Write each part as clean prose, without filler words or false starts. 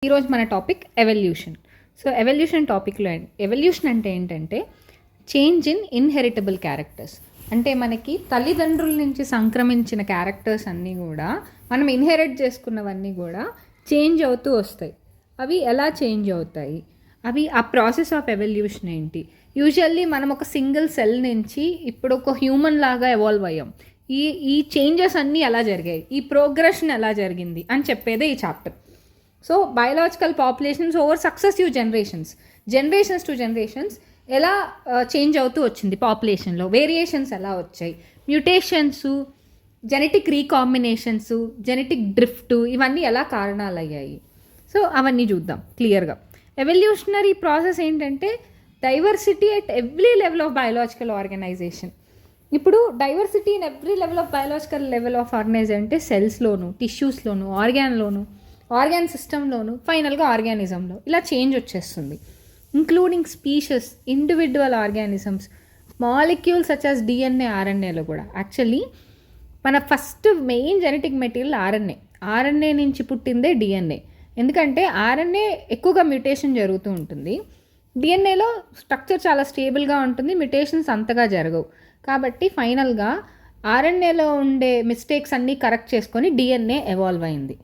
ఈరోజు మన topic evolution. So evolution టాపిక్లో ఎవల్యూషన్ అంటే ఏంటంటే చేంజ్ ఇన్ ఇన్హెరిటబుల్ క్యారెక్టర్స్. అంటే మనకి తల్లిదండ్రుల నుంచి సంక్రమించిన క్యారెక్టర్స్ అన్నీ కూడా మనం ఇన్హెరిట్ చేసుకున్నవన్నీ కూడా చేంజ్ అవుతూ వస్తాయి. అవి ఎలా చేంజ్ అవుతాయి, అవి ఆ ప్రాసెస్ ఆఫ్ ఎవల్యూషన్ ఏంటి. యూజువల్లీ మనం ఒక సింగిల్ సెల్ నుంచి ఇప్పుడు ఒక హ్యూమన్ లాగా ఎవాల్వ్ అయ్యాం. ఈ చేంజెస్ అన్నీ ఎలా జరిగాయి, ఈ ప్రోగ్రెషన్ ఎలా జరిగింది అని చెప్పేదే ఈ chapter. So biological populations over successive generations to generations ఎలా చేంజ్ అవుతూ వచ్చింది, పాపులేషన్లో వేరియేషన్స్ ఎలా వచ్చాయి, mutations, genetic recombinations, genetic drift, ఇవన్నీ ఎలా కారణాలు అయ్యాయి. సో అవన్నీ చూద్దాం క్లియర్గా. ఎవల్యూషనరీ ప్రాసెస్ ఏంటంటే diversity at every level of biological organization. ఇప్పుడు diversity in every level of biological level of organization అంటే సెల్స్లోను, టిష్యూస్లోను, ఆర్గాన్ సిస్టంలోను, ఫైనల్గా ఆర్గానిజంలో ఇలా చేంజ్ వచ్చేస్తుంది. Including species, individual organisms, molecules such as DNA, ఆర్ఎన్ఏలో కూడా. యాక్చువల్లీ మన first main genetic material RNA నుంచి పుట్టిందే డిఎన్ఏ. ఎందుకంటే ఆర్ఎన్ఏ ఎక్కువగా మ్యూటేషన్ జరుగుతూ ఉంటుంది, డిఎన్ఏలో స్ట్రక్చర్ చాలా స్టేబుల్గా ఉంటుంది, మ్యూటేషన్స్ అంతగా జరగవు. కాబట్టి ఫైనల్గా ఆర్ఎన్ఏలో ఉండే మిస్టేక్స్ అన్నీ కరెక్ట్ చేసుకొని డిఎన్ఏ ఎవాల్వ్ అయింది.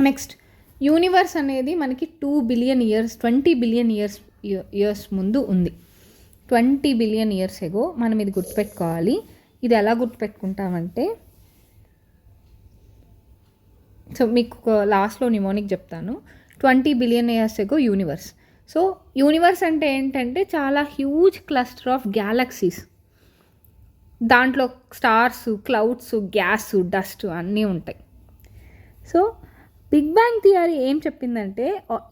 నెక్స్ట్, యూనివర్స్ అనేది మనకి 20 బిలియన్ ఇయర్స్ ముందు ఉంది. 20 బిలియన్ ఇయర్స్ ఎగో మనం ఇది గుర్తుపెట్టుకోవాలి. ఇది ఎలా గుర్తుపెట్టుకుంటామంటే, సో మీకు లాస్ట్లో నిమోనిక్ చెప్తాను. 20 billion years ago universe. So universe అంటే ఏంటంటే చాలా హ్యూజ్ క్లస్టర్ ఆఫ్ గ్యాలక్సీస్. దాంట్లో స్టార్స్, క్లౌడ్స్, గ్యాస్, డస్ట్ అన్నీ ఉంటాయి. సో బిగ్ బ్యాంగ్ థియరీ ఏం చెప్పిందంటే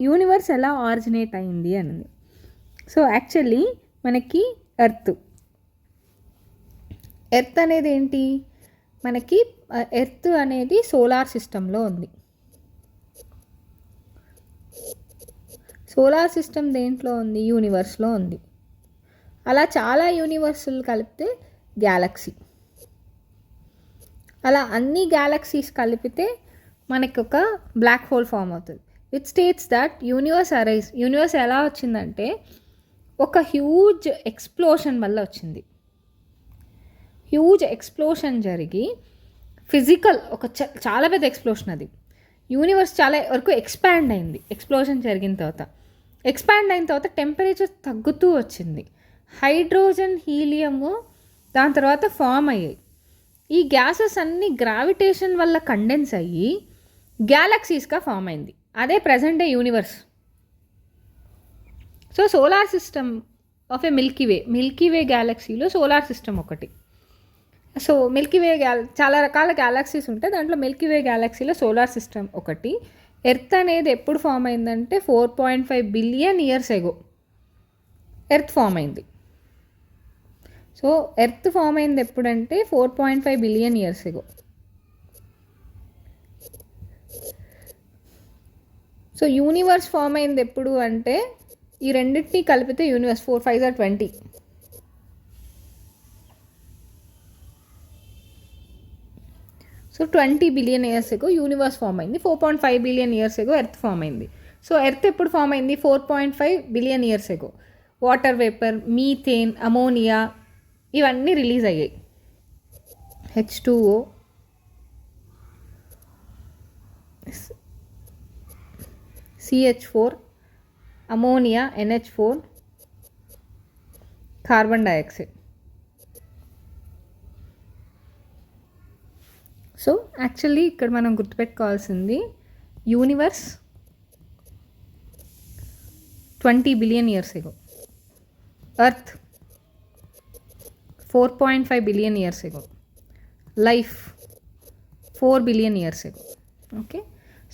యూనివర్స్ ఎలా ఆరిజినేట్ అయింది అన్నది. సో యాక్చువల్లీ మనకి ఎర్త్ అనేది ఏంటి, మనకి ఎర్త్ అనేది సోలార్ సిస్టంలో ఉంది. సోలార్ సిస్టమ్ దేంట్లో ఉంది, యూనివర్స్లో ఉంది. అలా చాలా యూనివర్సులు కలిపితే గ్యాలక్సీ. అలా అన్ని గ్యాలక్సీస్ కలిపితే మనకి ఒక బ్లాక్ హోల్ ఫామ్ అవుతుంది. విచ్ స్టేట్స్ దట్ యూనివర్స్ ఎలా వచ్చిందంటే ఒక హ్యూజ్ ఎక్స్ప్లోషన్ వల్ల వచ్చింది. హ్యూజ్ ఎక్స్ప్లోషన్ జరిగి ఫిజికల్ చాలా పెద్ద ఎక్స్ప్లోషన్. అది యూనివర్స్ చాలా వరకు ఎక్స్పాండ్ అయింది. ఎక్స్ప్లోషన్ జరిగిన తర్వాత ఎక్స్పాండ్ అయిన తర్వాత టెంపరేచర్ తగ్గుతూ వచ్చింది. హైడ్రోజన్, హీలియము దాని తర్వాత ఫామ్ అయ్యాయి. ఈ గ్యాసెస్ అన్నీ గ్రావిటేషన్ వల్ల కండెన్స్ అయ్యి గ్యాలక్సీస్గా ఫామ్ అయింది. అదే present day universe. So solar system of a milky way గ్యాలక్సీలో సోలార్ సిస్టమ్ ఒకటి. సో చాలా రకాల గ్యాలక్సీస్ ఉంటాయి, దాంట్లో మిల్కీవే గ్యాలక్సీలో సోలార్ సిస్టమ్ ఒకటి. ఎర్త్ అనేది ఎప్పుడు ఫామ్ అయిందంటే 4.5 billion years ago earth form అయింది. సో ఎర్త్ ఫామ్ అయింది ఎప్పుడంటే 4.5 billion years ago. So universe form అయింది ఎప్పుడు అంటే ఈ రెండింటినీ కలిపితే universe 4 5 20. So 20 billion years ago universe form అయింది. 4.5 billion years ago earth form అయింది. సో ఎర్త్ ఎప్పుడు ఫామ్ అయింది, 4.5 billion years ago. Water vapour, methane, ammonia ఇవన్నీ రిలీజ్ అయ్యాయి. H2O, CH4, ammonia, NH4, carbon dioxide. So actually ఇక్కడ మనం గుర్తుపెట్టుకోవాల్సింది universe 20 billion years ago, earth 4.5 billion years ago, life 4 billion years ago. Okay,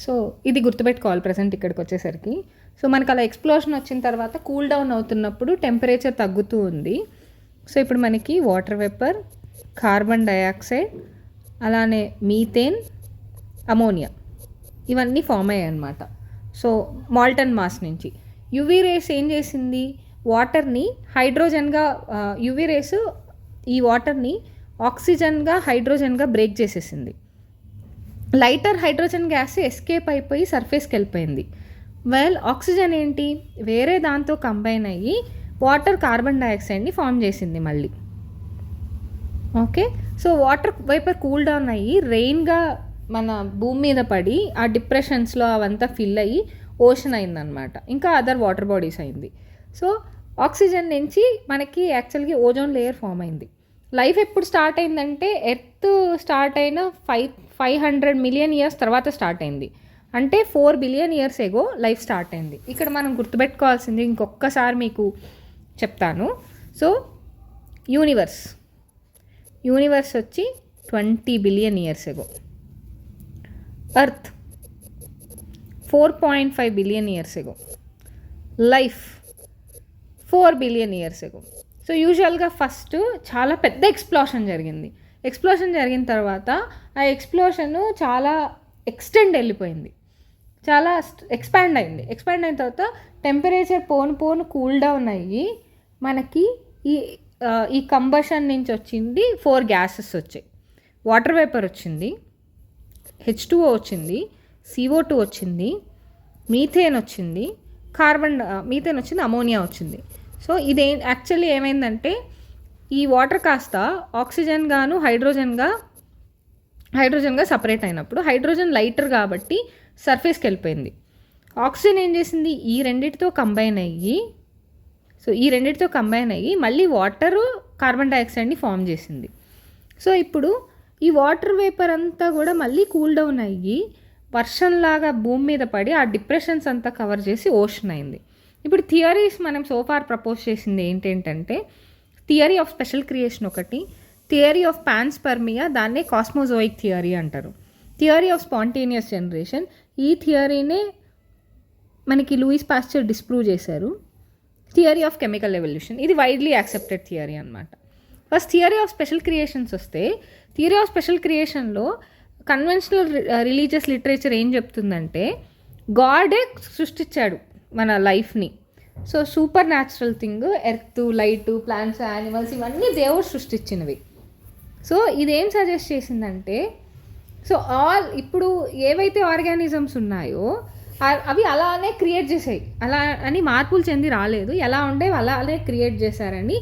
so ఇది గుర్తుపెట్టుకోవాలి present ఇక్కడికి వచ్చేసరికి. So మనకు అలా ఎక్స్ప్లోషన్ వచ్చిన తర్వాత కూల్ డౌన్ అవుతున్నప్పుడు టెంపరేచర్ తగ్గుతూ ఉంది. సో ఇప్పుడు మనకి వాటర్ వేపర్, కార్బన్ డైఆక్సైడ్, అలానే మీథేన్, అమోనియా ఇవన్నీ ఫామ్ అయ్యాయి అన్నమాట. సో మాల్టన్ మాస్ నుంచి యువీ రేస్ ఏం చేసింది, వాటర్ని హైడ్రోజన్గా, యువీ రేస్ ఈ వాటర్ని ఆక్సిజన్గా హైడ్రోజన్గా బ్రేక్ చేసేసింది. లైటర్ హైడ్రోజన్ గ్యాస్ ఎస్కేప్ అయిపోయి సర్ఫేస్కి వెళ్ళిపోయింది. ఆక్సిజన్ ఏంటి, వేరే దాంతో కంబైన్ అయ్యి వాటర్ కార్బన్ డైఆక్సైడ్ని ఫామ్ చేసింది మళ్ళీ. Okay, so water vapour cool down అయ్యి రెయిన్గా మన భూమి మీద పడి ఆ డిప్రెషన్స్లో అవంతా ఫిల్ అయ్యి ఓషన్ అయిందనమాట, ఇంకా అదర్ వాటర్ బాడీస్ అయింది. సో ఆక్సిజన్ నుంచి మనకి యాక్చువల్గా ఓజోన్ లేయర్ ఫామ్ అయింది. లైఫ్ ఎప్పుడు స్టార్ట్ అయిందంటే ఎర్త్ స్టార్ట్ అయిన 500 మిలియన్ ఇయర్స్ తర్వాత స్టార్ట్ అయింది. అంటే 4 billion years ago life start అయింది. ఇక్కడ మనం గుర్తుపెట్టుకోవాల్సింది ఇంకొకసారి మీకు చెప్తాను. సో యూనివర్స్ వచ్చి 20 billion years ago, earth 4.5 billion years ago, life 4 billion years ago. So యూజువల్గా ఫస్ట్ చాలా పెద్ద ఎక్స్ప్లోషన్ జరిగింది. ఎక్స్ప్లోషన్ జరిగిన తర్వాత ఆ ఎక్స్ప్లోషన్ చాలా ఎక్స్టెండ్ వెళ్ళిపోయింది, చాలా ఎక్స్పాండ్ అయింది. ఎక్స్పాండ్ అయిన తర్వాత టెంపరేచర్ పోను కూల్ డౌన్ అయ్యి మనకి ఈ కంబషన్ నుంచి వచ్చింది 4 గ్యాసెస్ వచ్చాయి. వాటర్ వేపర్ వచ్చింది, H2O వచ్చింది, CO2 వచ్చింది, మీథేన్ వచ్చింది, మీథేన్ వచ్చింది, అమోనియా వచ్చింది. సో ఇది యాక్చువల్లీ ఏమైందంటే ఈ వాటర్ కాస్త ఆక్సిజన్ గాను హైడ్రోజన్గా సపరేట్ అయినప్పుడు హైడ్రోజన్ లైటర్ కాబట్టి సర్ఫేస్కి వెళ్ళిపోయింది. ఆక్సిజన్ ఏం చేసింది, ఈ రెండింటితో కంబైన్ అయ్యి మళ్ళీ వాటరు కార్బన్ డైఆక్సైడ్ని ఫామ్ చేసింది. సో ఇప్పుడు ఈ వాటర్ వేపర్ అంతా కూడా మళ్ళీ కూల్ డౌన్ అయ్యి వర్షంలాగా భూమి మీద పడి ఆ డిప్రెషన్స్ అంతా కవర్ చేసి ఓషన్ అయింది. ఇప్పుడు థియరీస్ మనం సోఫార్ ప్రపోజ్ చేసింది ఏంటంటే థియరీ ఆఫ్ స్పెషల్ క్రియేషన్ ఒకటి, థియరీ ఆఫ్ పాన్స్పర్మియా, దాన్నే కాస్మోజోయిక్ థియరీ అంటారు, థియరీ ఆఫ్ స్పాంటేనియస్ జనరేషన్. ఈ థియరీనే మనకి లూయిస్ పాస్చర్ డిస్ప్రూవ్ చేశారు. థియరీ ఆఫ్ కెమికల్ ఎవల్యూషన్, ఇది వైడ్లీ యాక్సెప్టెడ్ థియరీ అనమాట. First theory of special creations వస్తే, థియరీ ఆఫ్ స్పెషల్ క్రియేషన్లో కన్వెన్షనల్ రిలీజియస్ లిటరేచర్ ఏం చెప్తుందంటే గాడే సృష్టించాడు మన లైఫ్ని. So super natural thing, earth, light, plants, animals ఇవన్నీ దేవుడు సృష్టించినవి. సో ఇదేం సజెస్ట్ చేసిందంటే సో ఇప్పుడు ఏవైతే ఆర్గానిజమ్స్ ఉన్నాయో అవి అలానే క్రియేట్ చేసాయి, అలా అని మార్పులు చెంది రాలేదు, ఎలా ఉండేవి అలానే క్రియేట్ చేశారని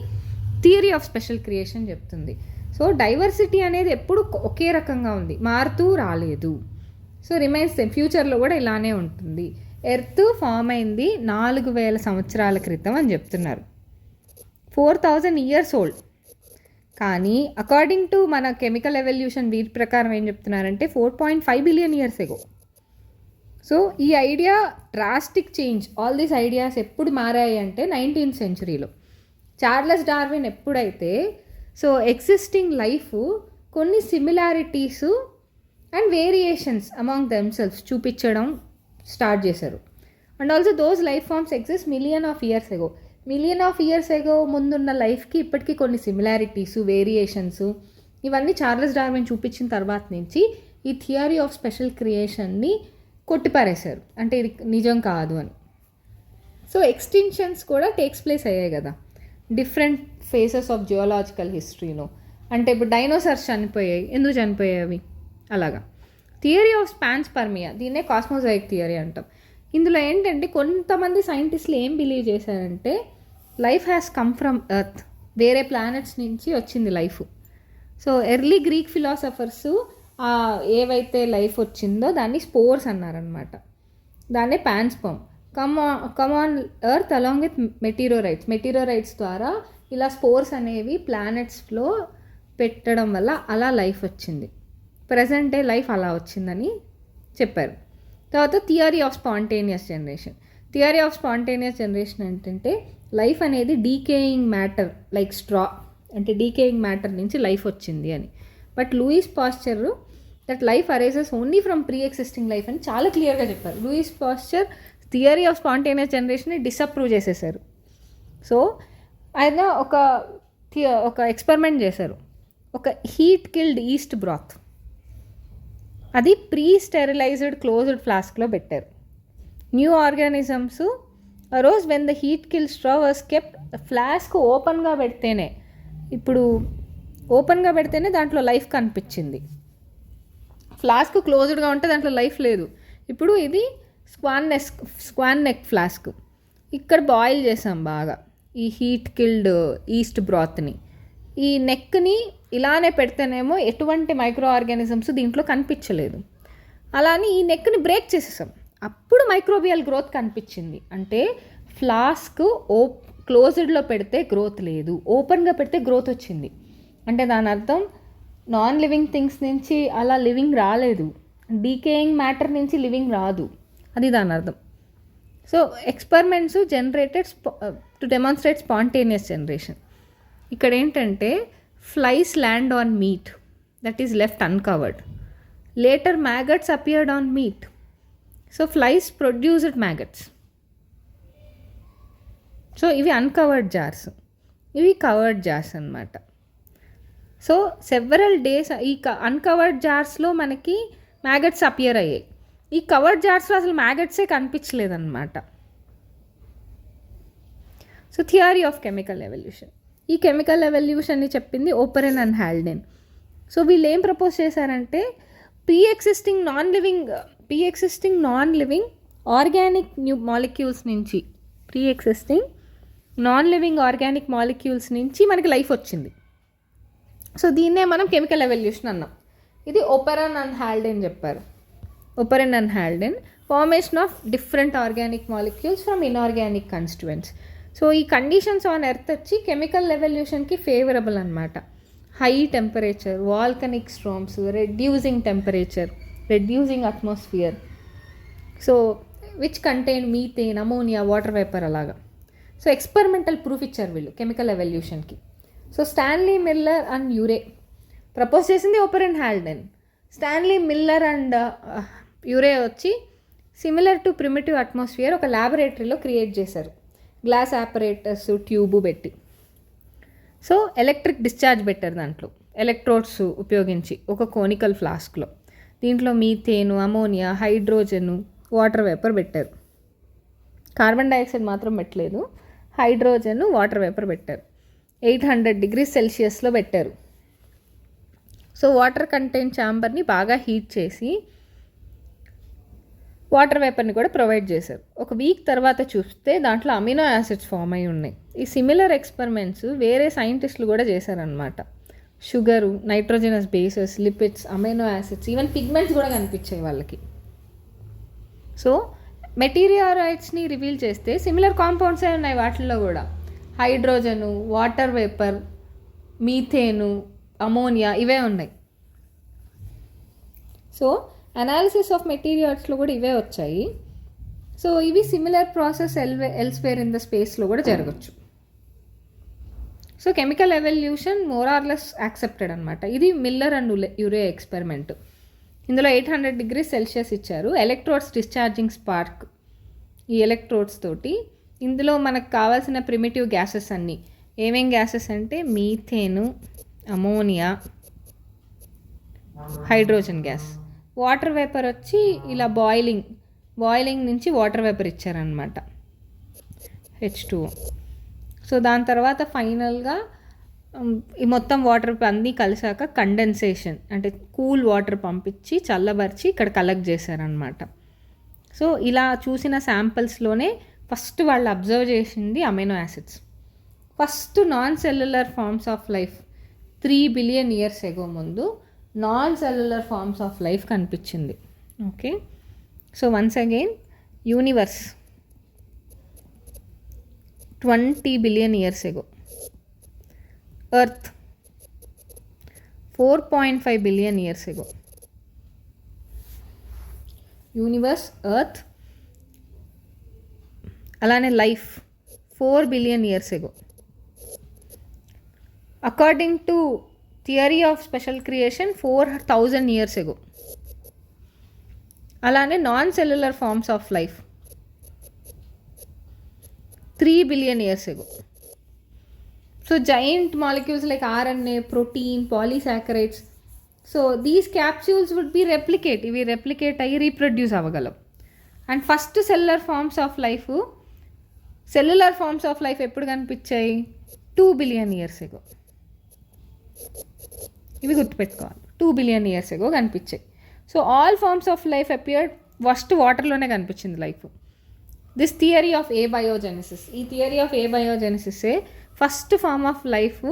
థియరీ ఆఫ్ స్పెషల్ క్రియేషన్ చెప్తుంది. సో డైవర్సిటీ అనేది ఎప్పుడు ఒకే రకంగా ఉంది, మారుతూ రాలేదు. సో రిమైన్స్ ఫ్యూచర్లో కూడా ఇలానే ఉంటుంది. ఎర్త్ ఫామ్ అయింది 4000 సంవత్సరాల క్రితం అని చెప్తున్నారు, 4000 ఇయర్స్ ఓల్డ్. కానీ అకార్డింగ్ టు మన కెమికల్ ఎవల్యూషన్ వీటి ప్రకారం ఏం చెప్తున్నారంటే 4.5 బిలియన్ ఇయర్స్ ఎగో. సో ఈ idea drastic change, all these ideas ఎప్పుడు మారాయి అంటే 19th సెంచరీలో చార్లెస్ డార్విన్ ఎప్పుడైతే సో ఎగ్జిస్టింగ్ లైఫ్ కొన్ని similarities and variations among themselves చూపించడం స్టార్ట్ చేశారు. And also those life forms exist million of years ago ముందున్న లైఫ్కి ఇప్పటికీ కొన్ని సిమిలారిటీసు, వేరియేషన్స్ ఇవన్నీ చార్లెస్ డార్విన్ చూపించిన తర్వాత నుంచి ఈ థియరీ ఆఫ్ స్పెషల్ క్రియేషన్ని కొట్టిపారేశారు, అంటే ఇది నిజం కాదు అని. సో ఎక్స్టింక్షన్స్ కూడా టేక్స్ ప్లేస్ అయ్యాయి కదా డిఫరెంట్ ఫేసెస్ ఆఫ్ జియోలాజికల్ హిస్టరీలో. అంటే ఇప్పుడు డైనోసార్స్ చనిపోయాయి, ఎందుకు చనిపోయాయి అలాగా. థియరీ ఆఫ్ పాన్స్పర్మియా, దీన్నే కాస్మోజోయిక్ థియరీ అంటాం. ఇందులో ఏంటంటే కొంతమంది సైంటిస్టులు ఏం బిలీవ్ చేశారంటే life has come from earth, వేరే ప్లానెట్స్ నుంచి వచ్చింది life. So early Greek philosophers ఏవైతే లైఫ్ వచ్చిందో దాన్ని స్పోర్స్ అన్నారనమాట, దాన్నే pansperm. Come on earth along with meteorites ద్వారా ఇలా స్పోర్స్ అనేవి ప్లానెట్స్లో పెట్టడం వల్ల అలా లైఫ్ వచ్చింది. ప్రజెంట్ డే లైఫ్ అలా వచ్చిందని చెప్పారు. తర్వాత థియరీ ఆఫ్ స్పాంటేనియస్ జనరేషన్ ఏంటంటే లైఫ్ అనేది డీకేయింగ్ మ్యాటర్ లైక్ స్ట్రా, అంటే డీకేయింగ్ మ్యాటర్ నుంచి లైఫ్ వచ్చింది అని. But Louis Pasteur that life arises only from pre existing life అని చాలా క్లియర్గా చెప్పారు. Louis Pasteur theory of spontaneous జనరేషన్ని డిసప్రూవ్ చేసేసారు. సో ఆయన ఒక ఎక్స్పెరిమెంట్ చేశారు, ఒక హీట్ కిల్డ్ ఈస్ట్ బ్రాత్, అది ప్రీ స్టెరిలైజ్డ్ క్లోజ్డ్ ఫ్లాస్క్లో పెట్టారు. New organisms rose when the heat kill straw was kept, flask ఓపెన్గా పెడితేనే దాంట్లో లైఫ్ కనిపించింది. ఫ్లాస్క్ క్లోజ్డ్గా ఉంటే దాంట్లో లైఫ్ లేదు. ఇప్పుడు ఇది స్క్వాన్ నెక్ ఫ్లాస్క్. ఇక్కడ బాయిల్ చేసాం బాగా ఈ హీట్ కిల్డ్ ఈస్ట్ బ్రాత్ని. ఈ నెక్ని ఇలానే పెడితేనేమో ఎటువంటి మైక్రో ఆర్గానిజమ్స్ దీంట్లో కనిపించలేదు. అలానే ఈ నెక్ని బ్రేక్ చేసేసాం, అప్పుడు మైక్రోబియల్ గ్రోత్ కనిపించింది. అంటే ఫ్లాస్క్ క్లోజ్డ్లో పెడితే గ్రోత్ లేదు, ఓపెన్గా పెడితే గ్రోత్ వచ్చింది. అంటే దాని అర్థం నాన్ లివింగ్ థింగ్స్ నుంచి అలా లివింగ్ రాలేదు, డీకేయింగ్ మ్యాటర్ నుంచి లివింగ్ రాదు, అది దాని అర్థం. So experiments generated to demonstrate spontaneous generation. ఇక్కడ ఏంటంటే flies land on meat that is left uncovered. Later maggots appeared on meat. So flies produced maggots. So ఇవి అన్కవర్డ్ జార్స్, ఇవి కవర్డ్ జార్స్ అన్నమాట. సో సెవరల్ డేస్ ఈ uncovered జార్స్లో మనకి maggots appear అయ్యాయి. ఈ కవర్డ్ జార్స్లో అసలు మ్యాగట్సే కనిపించలేదన్నమాట. So theory of chemical evolution. ఈ కెమికల్ ఎవల్యూషన్ని చెప్పింది ఓపెరన్ అండ్ హాల్డెన్. సో వీళ్ళు ఏం ప్రపోజ్ చేశారంటే pre existing non living organic molecules నుంచి మనకి లైఫ్ వచ్చింది. సో దీన్నే మనం కెమికల్ ఎవల్యూషన్ అన్నాం. ఇది ఓపెరన్ అండ్ హాల్డెన్ చెప్పారు. Oparin and Haldane formation of different organic molecules from inorganic constituents. So ఈ కండిషన్స్ ఆన్ ఎర్త్ వచ్చి కెమికల్ ఎవల్యూషన్కి ఫేవరబుల్ అనమాట. High temperature, volcanic storms, reducing atmosphere, so which contain methane, ammonia, water vapour అలాగా. So experimental proof ఇచ్చారు వీళ్ళు chemical ఎవల్యూషన్కి. So Stanley Miller and Urey propose చేసింది Oparin Haldane. Stanley Miller and Urey వచ్చి similar to primitive atmosphere ఒక ల్యాబొరేటరీలో create చేశారు, glass operators, tube పెట్టి. సో ఎలక్ట్రిక్ డిశ్చార్జ్ పెట్టారు దాంట్లో, ఎలక్ట్రోడ్స్ ఉపయోగించి ఒక కోనికల్ ఫ్లాస్క్లో. దీంట్లో మీథేను, అమోనియా, హైడ్రోజను, వాటర్ వేపర్ పెట్టారు. కార్బన్ డైఆక్సైడ్ మాత్రం పెట్టలేదు, హైడ్రోజన్, వాటర్ వేపర్ పెట్టారు. 800 degrees Celsiusలో పెట్టారు. సో వాటర్ కంటైన్ ఛాంబర్ని బాగా హీట్ చేసి వాటర్ వేపర్ని కూడా ప్రొవైడ్ చేశారు. ఒక వీక్ తర్వాత చూస్తే దాంట్లో అమినో యాసిడ్స్ ఫామ్ అయి ఉన్నాయి. ఈ సిమిలర్ ఎక్స్పెరిమెంట్స్ వేరే సైంటిస్టులు కూడా చేశారనమాట. Sugar, nitrogenous bases, lipids, amino acids, even pigments కూడా కనిపించాయి వాళ్ళకి. సో మెటీరియాలైట్స్ని రివీల్ చేస్తే సిమిలర్ కాంపౌండ్సే ఉన్నాయి వాటిల్లో కూడా. హైడ్రోజను, వాటర్ వేపర్, మీథేను, అమోనియా ఇవే ఉన్నాయి. సో అనాలిసిస్ ఆఫ్ మెటీరియల్స్లో కూడా ఇవే వచ్చాయి. సో ఇవి similar process elsewhere in the స్పేస్లో కూడా జరగచ్చు. So chemical evolution more or less accepted అనమాట. ఇది మిల్లర్ అండ్ యూరే ఎక్స్పెరిమెంట్. ఇందులో 800 degrees Celsius ఇచ్చారు. ఎలక్ట్రోడ్స్ డిశ్చార్జింగ్ స్పార్క్, ఈ ఎలక్ట్రోడ్స్ తోటి ఇందులో మనకు కావాల్సిన ప్రిమిటివ్ గ్యాసెస్ అన్నీ ఏమేం గ్యాసెస్ అంటే మీథేను, ammonia, hydrogen gas, water vapour వచ్చి ఇలా బాయిలింగ్ నుంచి వాటర్ వేపర్ ఇచ్చారనమాట, H2O. సో దాని తర్వాత ఫైనల్గా ఈ మొత్తం వాటర్ అన్నీ కలిసాక కండెన్సేషన్ అంటే కూల్ వాటర్ పంపించి చల్లబరిచి ఇక్కడ కలెక్ట్ చేశారనమాట. సో ఇలా చూసిన శాంపిల్స్లోనే ఫస్ట్ వాళ్ళు అబ్జర్వ్ చేసింది amino acids. First non cellular forms of life 3 billion years ago ముందు non cellular forms of life కనిపించింది. Okay, so once again universe 20 billion years ago, earth 4.5 billion years ago, universe, earth, అలానే life 4 billion years ago. According to theory of special creation 4000 years ago. అలానే non cellular forms of life 3 billion years ago. So giant molecules like RNA, protein, polysaccharides, so these capsules would be replicate, ఇవి replicate అయ్యి reproduce అవ్వగలం. And first cellular forms of life ఎప్పుడు కనిపించాయి? 2 billion years ఎగో. ఇవి గుర్తుపెట్టుకోవాలి, 2 billion years ago కనిపించాయి. So all forms of life appeared first వాటర్లోనే కనిపించింది life. This theory of abiogenesis, ఈ థియరీ ఆఫ్ ఏబయోజెనిసిసే first form of life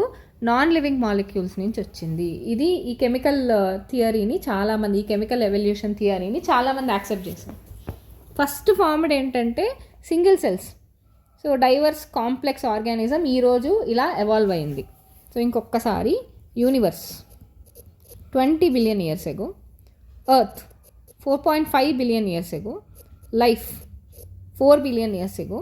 non living molecules నుంచి వచ్చింది. ఇది ఈ కెమికల్ థియరీని చాలామంది, ఈ కెమికల్ ఎవల్యూషన్ థియరీని చాలామంది యాక్సెప్ట్ చేశారు. ఫస్ట్ ఫార్మ్డ్ ఏంటంటే single cells. So divorce complex organism ఈరోజు ఇలా ఎవాల్వ్ అయింది. సో ఇంకొకసారి universe 20 billion years ago, earth 4.5 billion years ago, life 4 billion years ago,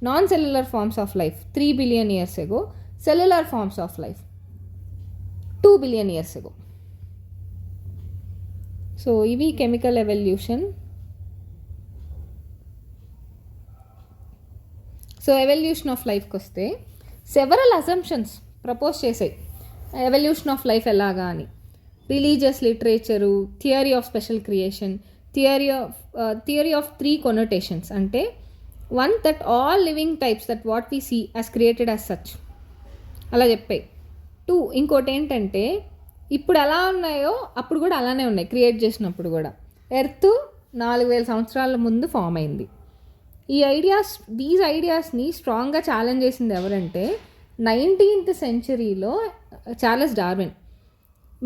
non-cellular forms of life 3 billion years ago, cellular forms of life 2 billion years ago. So ఇవి chemical evolution. So evolution of లైఫ్కి వస్తే several assumptions propose చేసాయి evolution of life ఎలాగా అని. Religious literature, theory of special creation, theory of 3 connotations. అంటే 1 that all living types that what we see as created as such అలా చెప్పాయి. 2 ఇంకోటి ఏంటంటే ఇప్పుడు ఎలా ఉన్నాయో అప్పుడు కూడా అలానే ఉన్నాయి, క్రియేట్ చేసినప్పుడు కూడా. ఎర్త్ 4000 సంవత్సరాల ముందు ఫామ్ అయింది. దీస్ ఐడియాస్ని స్ట్రాంగ్గా ఛాలెంజ్ చేసింది ఎవరంటే 19th centuryలో Charles Darwin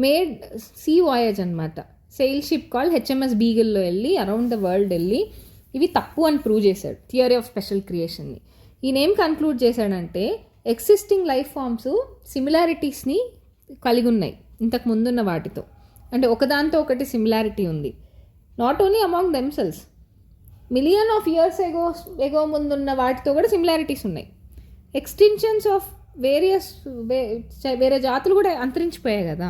made sea voyage అనమాట. సెయిల్ షిప్ కాల్డ్ హెచ్ఎంఎస్ బీగిల్లో వెళ్ళి అరౌండ్ ద వరల్డ్ వెళ్ళి ఇవి తప్పు అని ప్రూవ్ చేశాడు థియరీ ఆఫ్ స్పెషల్ క్రియేషన్ని. ఈయనేం కన్క్లూడ్ చేశాడంటే ఎగ్జిస్టింగ్ లైఫ్ ఫామ్స్ సిమిలారిటీస్ని కలిగి ఉన్నాయి ఇంతకు ముందున్న వాటితో. అంటే ఒకదాంతో ఒకటి సిమిలారిటీ ఉంది. Not only among themselves, million of years ago ముందున్న వాటితో కూడా సిమిలారిటీస్ ఉన్నాయి. ఎక్స్టెన్షన్స్ ఆఫ్ వేరే జాతులు కూడా అంతరించిపోయాయి కదా.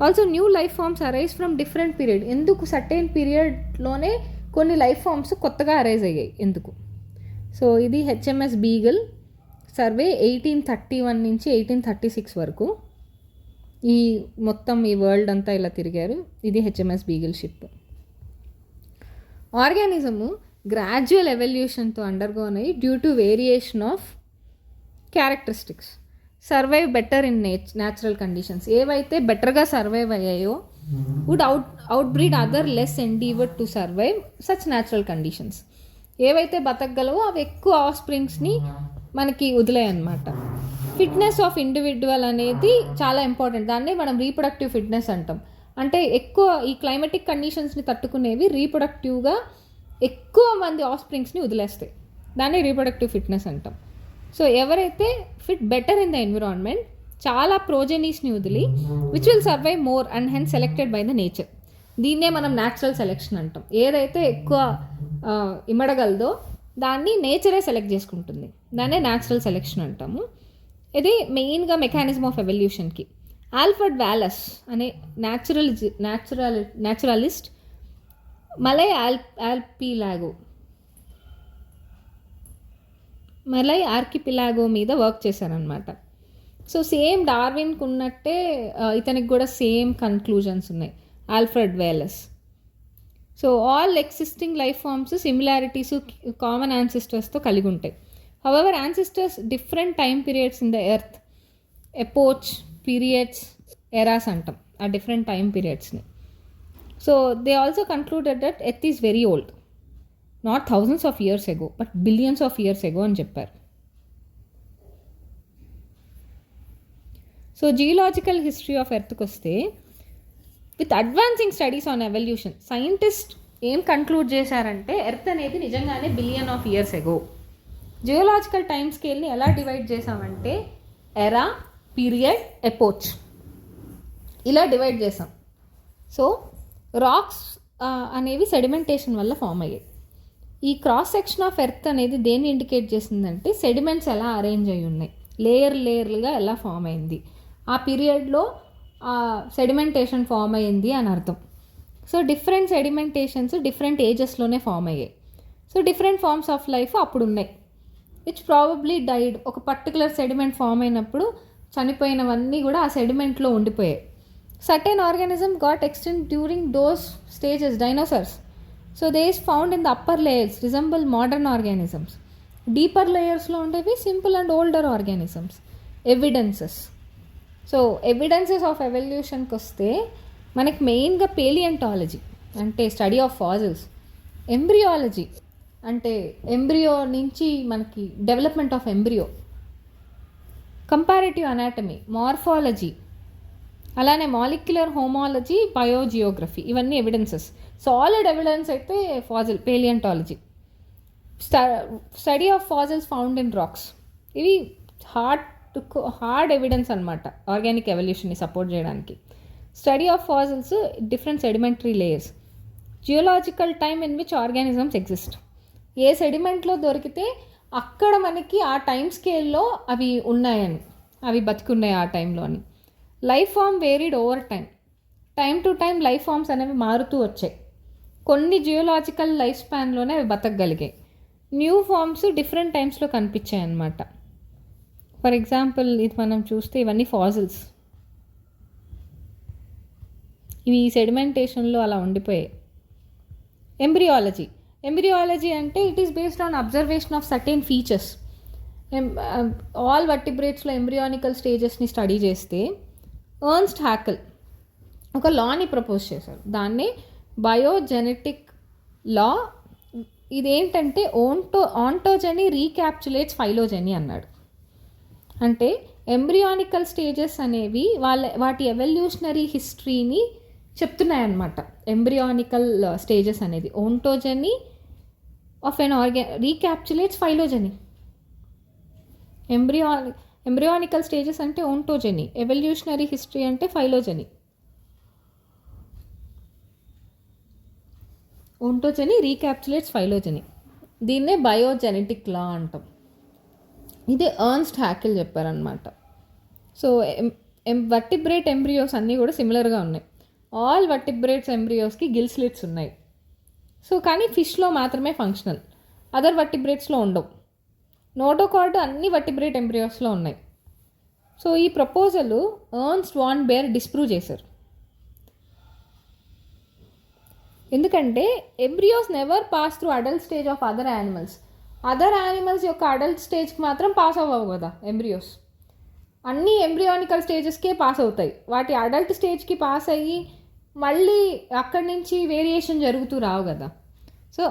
Also new life forms arise from different period. ఎందుకు సర్టెన్ పీరియడ్లోనే కొన్ని లైఫ్ ఫామ్స్ కొత్తగా అరైజ్ అయ్యాయి ఎందుకు? సో ఇది హెచ్ఎంఎస్ బీగల్ సర్వే 1831 నుంచి 1836 వరకు ఈ మొత్తం ఈ వరల్డ్ అంతా ఇలా తిరిగారు. ఇది HMS Beagle ship. Organism gradual ఎవల్యూషన్తో అండర్గోన్ అయ్యి due to variation of characteristics survive better in natural conditions. ఏవైతే బెటర్గా సర్వైవ్ అయ్యాయో would outbreed other less endeavoured to survive such natural conditions. ఏవైతే బతకగలవో అవి ఎక్కువ ఆఫ్ స్ప్రింగ్స్ని మనకి వదిలాయి అన్నమాట. ఫిట్నెస్ ఆఫ్ ఇండివిజువల్ అనేది చాలా ఇంపార్టెంట్. దాన్నే మనం రీప్రొడక్టివ్ ఫిట్నెస్ అంటాం. అంటే ఎక్కువ ఈ క్లైమేటిక్ కండిషన్స్ని తట్టుకునేవి రీప్రొడక్టివ్గా ఎక్కువ మంది ఆఫ్ స్ప్రింగ్స్ని వదిలేస్తాయి. దాన్ని రీప్రొడక్టివ్ ఫిట్నెస్ అంటాం. సో ఎవరైతే fit better in the environment చాలా ప్రోజెనీస్ని వదిలి which will survive more and hence selected by the nature. దీన్నే మనం న్యాచురల్ సెలెక్షన్ అంటాం. ఏదైతే ఎక్కువ ఇమడగలదో దాన్ని నేచరే సెలెక్ట్ చేసుకుంటుంది. దాన్నే న్యాచురల్ సెలెక్షన్ అంటాము. ఇది మెయిన్గా మెకానిజం ఆఫ్ ఎవల్యూషన్కి. ఆల్ఫర్డ్ వాలస్ అనే న్యాచురలిస్ట్ మలై ఆర్కిపిలాగో మీద వర్క్ చేశారనమాట. సో సేమ్ డార్విన్కి ఉన్నట్టే ఇతనికి కూడా సేమ్ కన్క్లూజన్స్ ఉన్నాయి. Alfred Wallace. So all existing life forms similarities common యాన్సిస్టర్స్తో కలిగి ఉంటాయి. However ancestors different time periods in the earth, epoch, periods, eras అంటాం ఆ డిఫరెంట్ టైమ్ పీరియడ్స్ని. So they also concluded that earth is very old, not thousands of years ago but billions of years ago అని చెప్పారు. So geological history of ఎర్త్కి వస్తే with advancing studies on evolution scientist ఏం conclude చేశారంటే earth అనేది నిజంగానే billion of years ago. Geological time స్కేల్ని ఎలా డివైడ్ చేసామంటే ఎరా, పీరియడ్, ఎపోచ్ ఇలా డివైడ్ చేసాం. సో రాక్స్ అనేవి సెడిమెంటేషన్ వల్ల ఫామ్ అయ్యాయి. ఈ క్రాస్ సెక్షన్ ఆఫ్ ఎర్త్ అనేది దేన్ని ఇండికేట్ చేసిందంటే సెడిమెంట్స్ ఎలా అరేంజ్ అయి ఉన్నాయి, లేయర్లుగా ఎలా ఫామ్ అయింది, ఆ పీరియడ్లో సెడిమెంటేషన్ ఫామ్ అయ్యింది అని అర్థం. సో డిఫరెంట్ సెడిమెంటేషన్స్ డిఫరెంట్ ఏజెస్లోనే ఫామ్ అయ్యాయి. So different forms of life అప్పుడు ఉన్నాయి విచ్ ప్రాబబ్లీ డైడ్. ఒక పర్టికులర్ సెడిమెంట్ ఫామ్ అయినప్పుడు చనిపోయినవన్నీ కూడా ఆ సెడిమెంట్లో ఉండిపోయాయి. Certain organism got extant during those stages, dinosaurs. So they is found in the upper layers resemble modern organisms. Deeper లేయర్స్లో ఉండేవి simple and older organisms. Evidences. So evidences of ఎవల్యూషన్కి వస్తే మనకి మెయిన్గా పేలియంటాలజీ అంటే స్టడీ ఆఫ్ ఫాసిల్స్, ఎంబ్రియాలజీ అంటే embryo నుంచి మనకి development of embryo, comparative anatomy, morphology, అలానే మాలిక్యులర్ హోమాలజీ, బయోజియోగ్రఫీ, ఇవన్నీ ఎవిడెన్సెస్. సాలిడ్ ఎవిడెన్స్ అయితే fossil paleontology. Study of fossils found in rocks, ఇవి హార్డ్ ఎవిడెన్స్ అనమాట ఆర్గానిక్ ఎవల్యూషన్ని సపోర్ట్ చేయడానికి. Study of fossils different sedimentary layers, geological time in which organisms exist, ఏ సెడిమెంట్లో దొరికితే అక్కడ మనకి ఆ టైం స్కేల్లో అవి ఉన్నాయని, అవి బతికున్నాయి ఆ టైంలో అని. Life form varied over time to time life forms అనేవి మారుతూ వచ్చాయి. కొన్ని జియోలాజికల్ లైఫ్ స్పాన్లోనే అవి బతకగలిగాయి. న్యూ ఫామ్స్ డిఫరెంట్ టైమ్స్లో కనిపించాయి అన్నమాట. ఫర్ ఎగ్జాంపుల్ ఇది మనం చూస్తే ఇవన్నీ ఫాజిల్స్, ఇవి సెడిమెంటేషన్లో అలా ఉండిపోయాయి. ఎంబ్రియాలజీ అంటే it is based on observation of certain features. All వర్టిబ్రేట్స్లో ఎంబ్రియానికల్ స్టేజెస్ని స్టడీ చేస్తే ఎర్న్స్ట్ హ్యాకల్ ఒక లాని ప్రపోజ్ చేశారు, దాన్ని బయోజెనెటిక్ లా. ఇదేంటంటే ఆంటోజెనీ రీక్యాప్చులేట్స్ ఫైలోజెనీ అన్నాడు. అంటే ఎంబ్రియానికల్ స్టేజెస్ అనేవి వాటి ఎవల్యూషనరీ హిస్టరీని చెప్తున్నాయన్నమాట. ఎంబ్రియానికల్ స్టేజెస్ అనేది ఓంటోజెనీ ఆఫ్ ఎన్ రీక్యాప్చులేట్స్ ఫైలోజెనీ. ఎంబ్రియానికల్ స్టేజెస్ అంటే ఓంటోజెనీ, ఎవల్యూషనరీ హిస్టరీ అంటే ఫైలోజెనీ. ఓంటోజెనీ రీక్యాప్చులేట్స్ ఫైలోజెనీ, దీన్నే బయోజెనెటిక్ లా అంటాం. ఇది ఎర్న్స్ట్ హ్యాకెల్ చెప్పారనమాట. సో వర్టిబ్రేట్ ఎంబ్రియోస్ అన్నీ కూడా సిమిలర్గా ఉన్నాయి. ఆల్ వర్టిబ్రేట్స్ ఎంబ్రియోస్కి గిల్ స్లిట్స్ ఉన్నాయి. సో కానీ ఫిష్లో మాత్రమే ఫంక్షనల్, అదర్ వర్టిబ్రేట్స్లో ఉండవు. నోటోకార్డ్ అన్ని వర్టిబ్రేట్ ఎంబ్రియోస్లో ఉన్నాయి. సో ఈ proposal Ernst van bear disprove చేశారు. ఎందుకంటే embryos never pass through adult stage of other animals యొక్క అడల్ట్ స్టేజ్కి మాత్రం పాస్ అవ్వవు కదా ఎంబ్రియోస్. అన్ని ఎంబ్రియానికల్ స్టేజెస్కే పాస్ అవుతాయి. వాటి అడల్ట్ స్టేజ్కి పాస్ అయ్యి మళ్ళీ అక్కడి నుంచి వేరియేషన్ జరుగుతూ రావు కదా. సో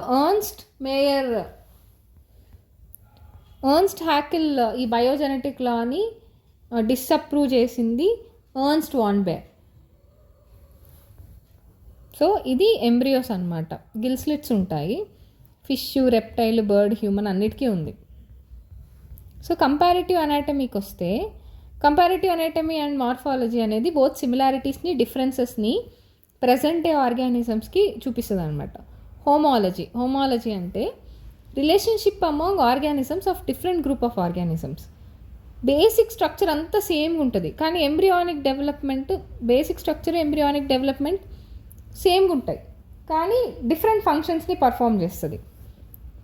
ఎర్న్స్ట్ హ్యాకెల్ ఈ బయోజెనెటిక్ లాని డిసప్రూవ్ చేసింది ఎర్న్స్ట్ వాన్ బేర్. సో ఇది ఎంబ్రియోస్ అన్నమాట. గిల్ స్లిట్స్ ఉంటాయి. ఫిష్, రెప్టైల్, బర్డ్, హ్యూమన్ అన్నిటికీ ఉంది. సో కంపారిటివ్ అనాటమీకి వస్తే కంపారిటివ్ అనాటమీ అండ్ మార్ఫాలజీ అనేది బోత్ సిమిలారిటీస్ని డిఫరెన్సెస్ని ప్రెజెంట్ డే ఆర్గానిజమ్స్కి చూపిస్తుంది అనమాట. హోమాలజీ అంటే relationship among organisms of different group of organisms. Basic structure అంతా సేమ్ ఉంటుంది, కానీ బేసిక్ స్ట్రక్చర్ ఎంబ్రియానిక్ డెవలప్మెంట్ సేమ్గా ఉంటాయి, కానీ డిఫరెంట్ ఫంక్షన్స్ని పర్ఫామ్ చేస్తుంది.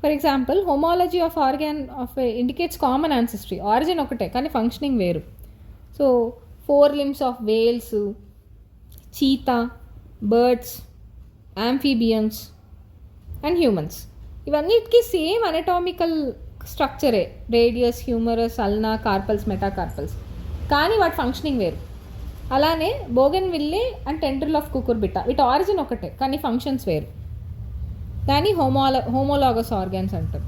For example హోమాలజీ of indicates common ancestry, origin ఒకటే కానీ ఫంక్షనింగ్ వేరు. So 4 limbs of whales, cheetah, birds, amphibians and humans, ఇవన్నిటికీ సేమ్ అనటామికల్ స్ట్రక్చరే, radius, humerus, ulna, carpals, metacarpals, కానీ వాటి ఫంక్షనింగ్ వేరు. అలానే bougainvillea and tendril of cucurbita, వీటి ఆరిజిన్ ఒకటే కానీ ఫంక్షన్స్ వేరు. దాన్ని హోమోలాగస్ ఆర్గాన్స్ అంటారు.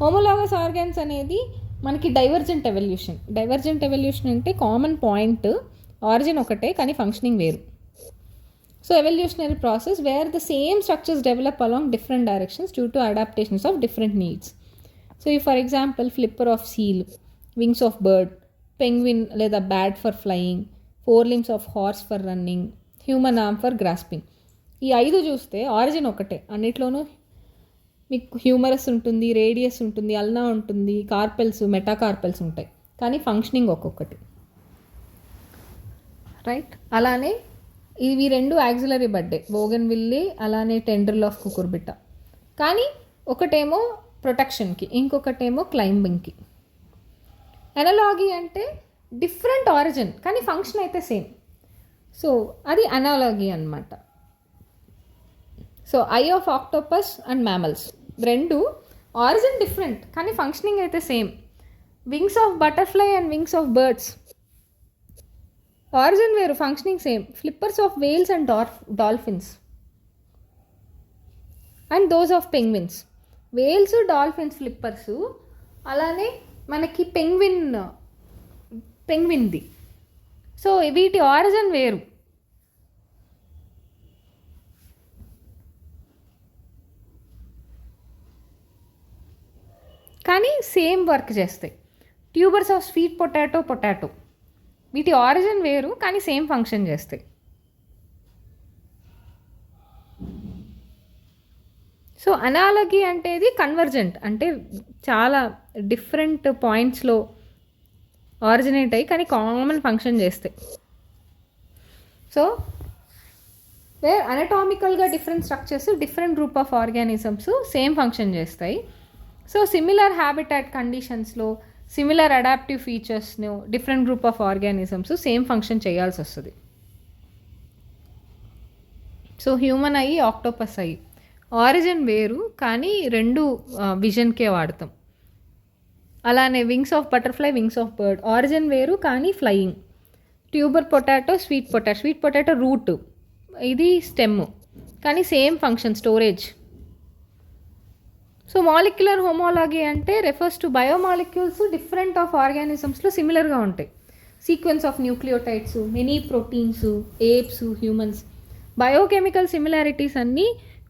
హోమోలాగస్ ఆర్గాన్స్ అనేది మనకి డైవర్జెంట్ ఎవల్యూషన్ అంటే కామన్ పాయింట్, ఆరిజిన్ ఒకటే కానీ ఫంక్షనింగ్ వేరు. So evolutionary process where the same structures develop along different directions due to adaptations of different needs. So for example flipper of seal, wings of bird, penguin లేదా bat for flying, 4 limbs of horse for running, human arm for grasping. ఈ 5 చూస్తే origin ఒకటే, అన్నిట్లోనూ మీకు humorous ఉంటుంది, radius ఉంటుంది, ulna ఉంటుంది, carpels, మెటాకార్పెల్స్ ఉంటాయి, కానీ ఫంక్షనింగ్ ఒక్కొక్కటి. రైట్. అలానే ఇవి 2 యాక్సిలరీ బర్డే, బోగన్విల్లే అలానే టెండ్రిల్ ఆఫ్ కుకుర్బిటా, కానీ ఒకటేమో ప్రొటెక్షన్కి, ఇంకొకటేమో క్లైంబింగ్కి. ఎనలాగీ అంటే డిఫరెంట్ ఆరిజిన్ కానీ ఫంక్షన్ అయితే సేమ్. సో అది అనాలజీ అన్నమాట. So eye of octopus and mammals 2 origin different కానీ ఫంక్షనింగ్ అయితే same. Wings of butterfly and wings of birds origin వేరు, functioning same. Flippers of whales and dolphins and those of penguins. Whales, dolphins flippers, అలానే మనకి పెంగ్విన్ది. So వీటి origin వేరు. కానీ same work చేస్తాయి. ట్యూబర్స్ ఆఫ్ స్వీట్ పొటాటో వీటి origin వేరు కానీ సేమ్ ఫంక్షన్ చేస్తాయి. సో అనాలజీ అంటే ఇది కన్వర్జెంట్, అంటే చాలా డిఫరెంట్ పాయింట్స్లో ఆరిజినేట్ అయ్యి కానీ కామన్ ఫంక్షన్ చేస్తాయి. సో వేర్ అనటామికల్గా different structures, different group of organisms same function చేస్తాయి. సో సిమిలర్ హ్యాబిటాట్ కండిషన్స్లో సిమిలర్ అడాప్టివ్ ఫీచర్స్ను different group of organisms same function చేయాల్సి వస్తుంది. సో హ్యూమన్ అయ్యి, ఆక్టోపస్ అయ్యి ఆరిజిన్ వేరు కానీ రెండు విజన్కే వాడతాం. అలానే wings of butterfly, wings of bird origin వేరు కానీ flying. Tuber potato, sweet potato root, ఇది స్టెమ్ కానీ same function, storage. So molecular హోమోలాగీ అంటే refers to biomolecules different of ఆర్గానిజమ్స్లో సిమిలర్గా ఉంటాయి. Sequence of nucleotides, many proteins, apes, humans. Biochemical similarities అన్నీ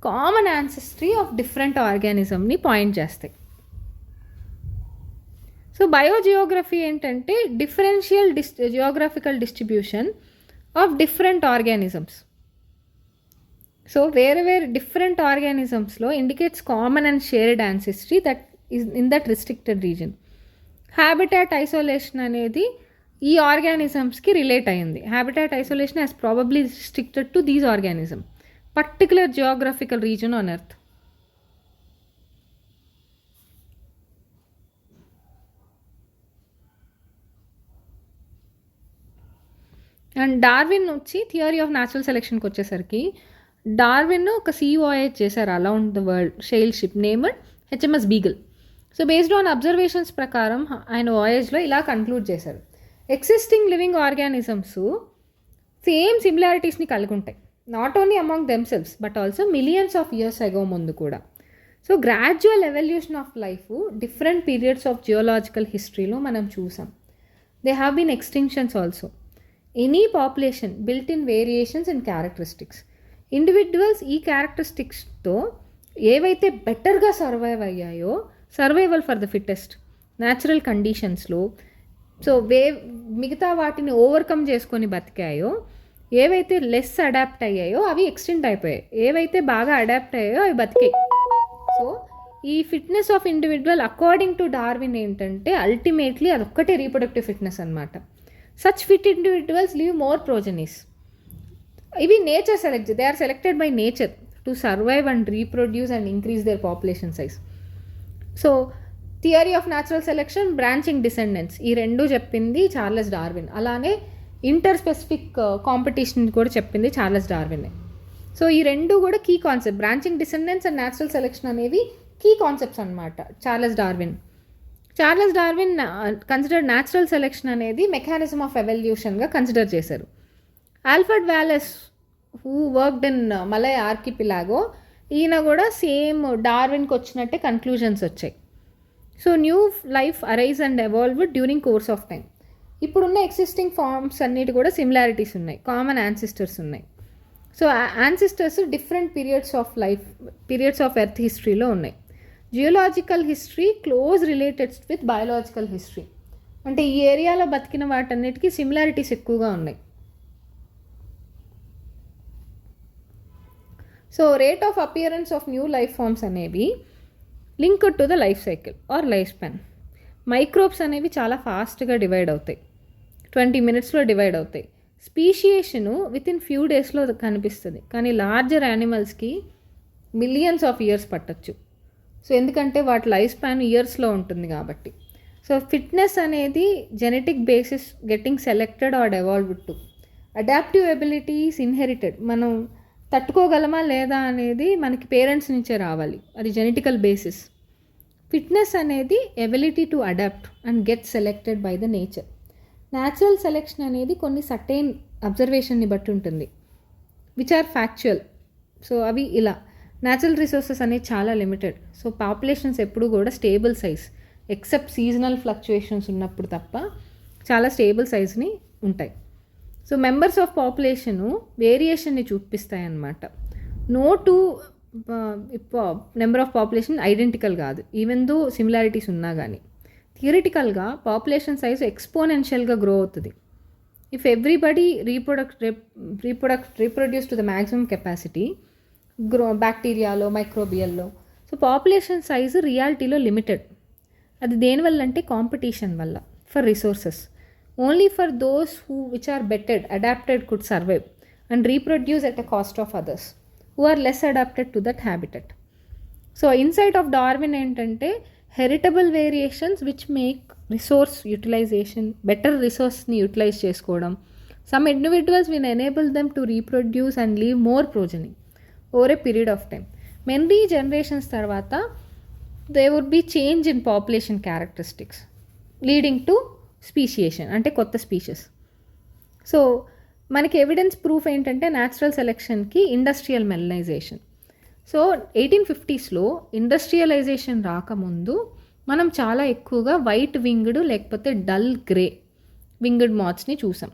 common ancestry of different ఆర్గానిజంని పాయింట్ చేస్తాయి. So biogeography ఏంటంటే differential geographical distribution of different organisms. So వేరే different ఆర్గానిజమ్స్లో indicates common and shared ancestry that is in that restricted region. Habitat isolation అనేది ఈ ఆర్గానిజమ్స్కి relate అయ్యింది. Habitat isolation has probably restricted to these organism particular geographical region on earth. And Darwin వచ్చి theory of natural సెలెక్షన్కి వచ్చేసరికి Darwin ఒక sea voyage చేశారు around the world, sail ship named HMS Beagle. So based on observations ప్రకారం ఆయన వాయేజ్లో ఇలా conclude చేశారు, ఎగ్జిస్టింగ్ లివింగ్ ఆర్గానిజమ్స్ సేమ్ సిమిలారిటీస్ని కలిగి ఉంటాయి, not only among themselves but also millions of years ago ముందు కూడా. So gradual evolution of life different periods of geological హిస్టరీలో మనం చూసాం. They have been extinctions also. Any population built in variations and characteristics. Individuals ఈ క్యారెక్టరిస్టిక్స్తో ఏవైతే బెటర్గా survive అయ్యాయో, survival for the fittest natural కండిషన్స్లో, సో మిగతా వాటిని ఓవర్కమ్ చేసుకొని బతికాయో, ఏవైతే లెస్ అడాప్ట్ అయ్యాయో అవి ఎక్స్టెంట్ అయిపోయాయి, ఏవైతే బాగా అడాప్ట్ అయ్యాయో అవి బతికాయి. సో ఈ fitness of individual according to Darwin ఏంటంటే అల్టిమేట్లీ అదొక్కటే రీప్రొడక్టివ్ ఫిట్నెస్ అనమాట. Such fit individuals leave more progenies. ఇవి nature they are selected by nature to survive and reproduce and increase their population size. So theory of natural selection, branching descendance, ఈ రెండు చెప్పింది Charles Darwin. అలానే inter specific competition కూడా చెప్పింది Charles Darwin. So ఈ రెండు కూడా key concept, branching descendance and natural selection అనేవి కీ కాన్సెప్ట్స్ అనమాట. Charles Darwin consider natural selection అనేది మెకానిజం ఆఫ్ ఎవల్యూషన్గా కన్సిడర్ చేశారు. Alfred Wallace who worked in Malay archipelago, ఈయన కూడా సేమ్ డార్విన్కి వచ్చినట్టే కన్క్లూజన్స్ వచ్చాయి. So new life arise and evolved during course of time. ఇప్పుడున్న ఎగ్జిస్టింగ్ ఫార్మ్స్ అన్నిటి కూడా సిమిలారిటీస్ ఉన్నాయి, కామన్ యాన్సిస్టర్స్ ఉన్నాయి. So ancestors different periods of earth హిస్టరీలో ఉన్నాయి. Geological history close related with biological history, అంటే ఈ ఏరియాలో బతికిన వాటన్నిటికీ సిమిలారిటీస్ ఎక్కువగా ఉన్నాయి. So rate of appearance of new life forms అనేవి linked to the life cycle or life span. Microbes అనేవి చాలా ఫాస్ట్గా డివైడ్ అవుతాయి, 20 minutesలో డివైడ్ అవుతాయి. స్పీషియేషను విత్ ఇన్ ఫ్యూ డేస్లో కనిపిస్తుంది, కానీ లార్జర్ యానిమల్స్కి మిలియన్స్ ఆఫ్ ఇయర్స్ పట్టచ్చు. సో ఎందుకంటే వాటి లైఫ్ స్పాన్ ఇయర్స్లో ఉంటుంది కాబట్టి. సో ఫిట్నెస్ అనేది genetic basis getting selected or evolved to. Adaptive abilities inherited, మనం తట్టుకోగలమా లేదా అనేది మనకి పేరెంట్స్ నుంచే రావాలి, అది జెనెటికల్ బేసిస్. ఫిట్నెస్ అనేది ability to adapt and get selected by the nature. Natural selection అనేది కొన్ని సర్టెన్ అబ్జర్వేషన్ని బట్టి ఉంటుంది, విచ్ ఆర్ ఫ్యాక్చువల్. సో అవి ఇలా న్యాచురల్ రిసోర్సెస్ అనేది చాలా లిమిటెడ్. సో పాపులేషన్స్ ఎప్పుడు కూడా stable size, except seasonal fluctuations ఉన్నప్పుడు తప్ప చాలా స్టేబుల్ సైజ్ని ఉంటాయి. సో మెంబర్స్ ఆఫ్ పాపులేషను వేరియేషన్ని చూపిస్తాయి అన్నమాట. No two number of population identical కాదు, ఈవెన్ దో సిమిలారిటీస్ ఉన్నా కానీ. థియరిటికల్గా పాపులేషన్ సైజ్ ఎక్స్పోనెన్షియల్గా గ్రో అవుతుంది if everybody reproduce to the maximum capacity, బ్యాక్టీరియాలో, మైక్రోబియల్లో. సో పాపులేషన్ సైజు రియాలిటీలో లిమిటెడ్. అది దేనివల్ల అంటే కాంపిటీషన్ వల్ల for resources. Only for those which are better, adapted could survive and reproduce at a cost of others who are less adapted to that habitat. So insight of Darwin ఏంటంటే heritable variations which make resource utilization, better రిసోర్స్ని utilize చేసుకోవడం. Some individuals will enable them to reproduce and leave more progeny over a period of time. Many generations తర్వాత they would be change in population characteristics leading to speciation, అంటే కొత్త species. So మనకి evidence proof ఏంటంటే natural సెలెక్షన్కి industrial మెలనైజేషన్. So 1850స్లో industrialization రాకముందు మనం చాలా ఎక్కువగా వైట్ వింగ్డ్ లేకపోతే డల్ గ్రే వింగ్డ్ మాత్స్ని చూసాం.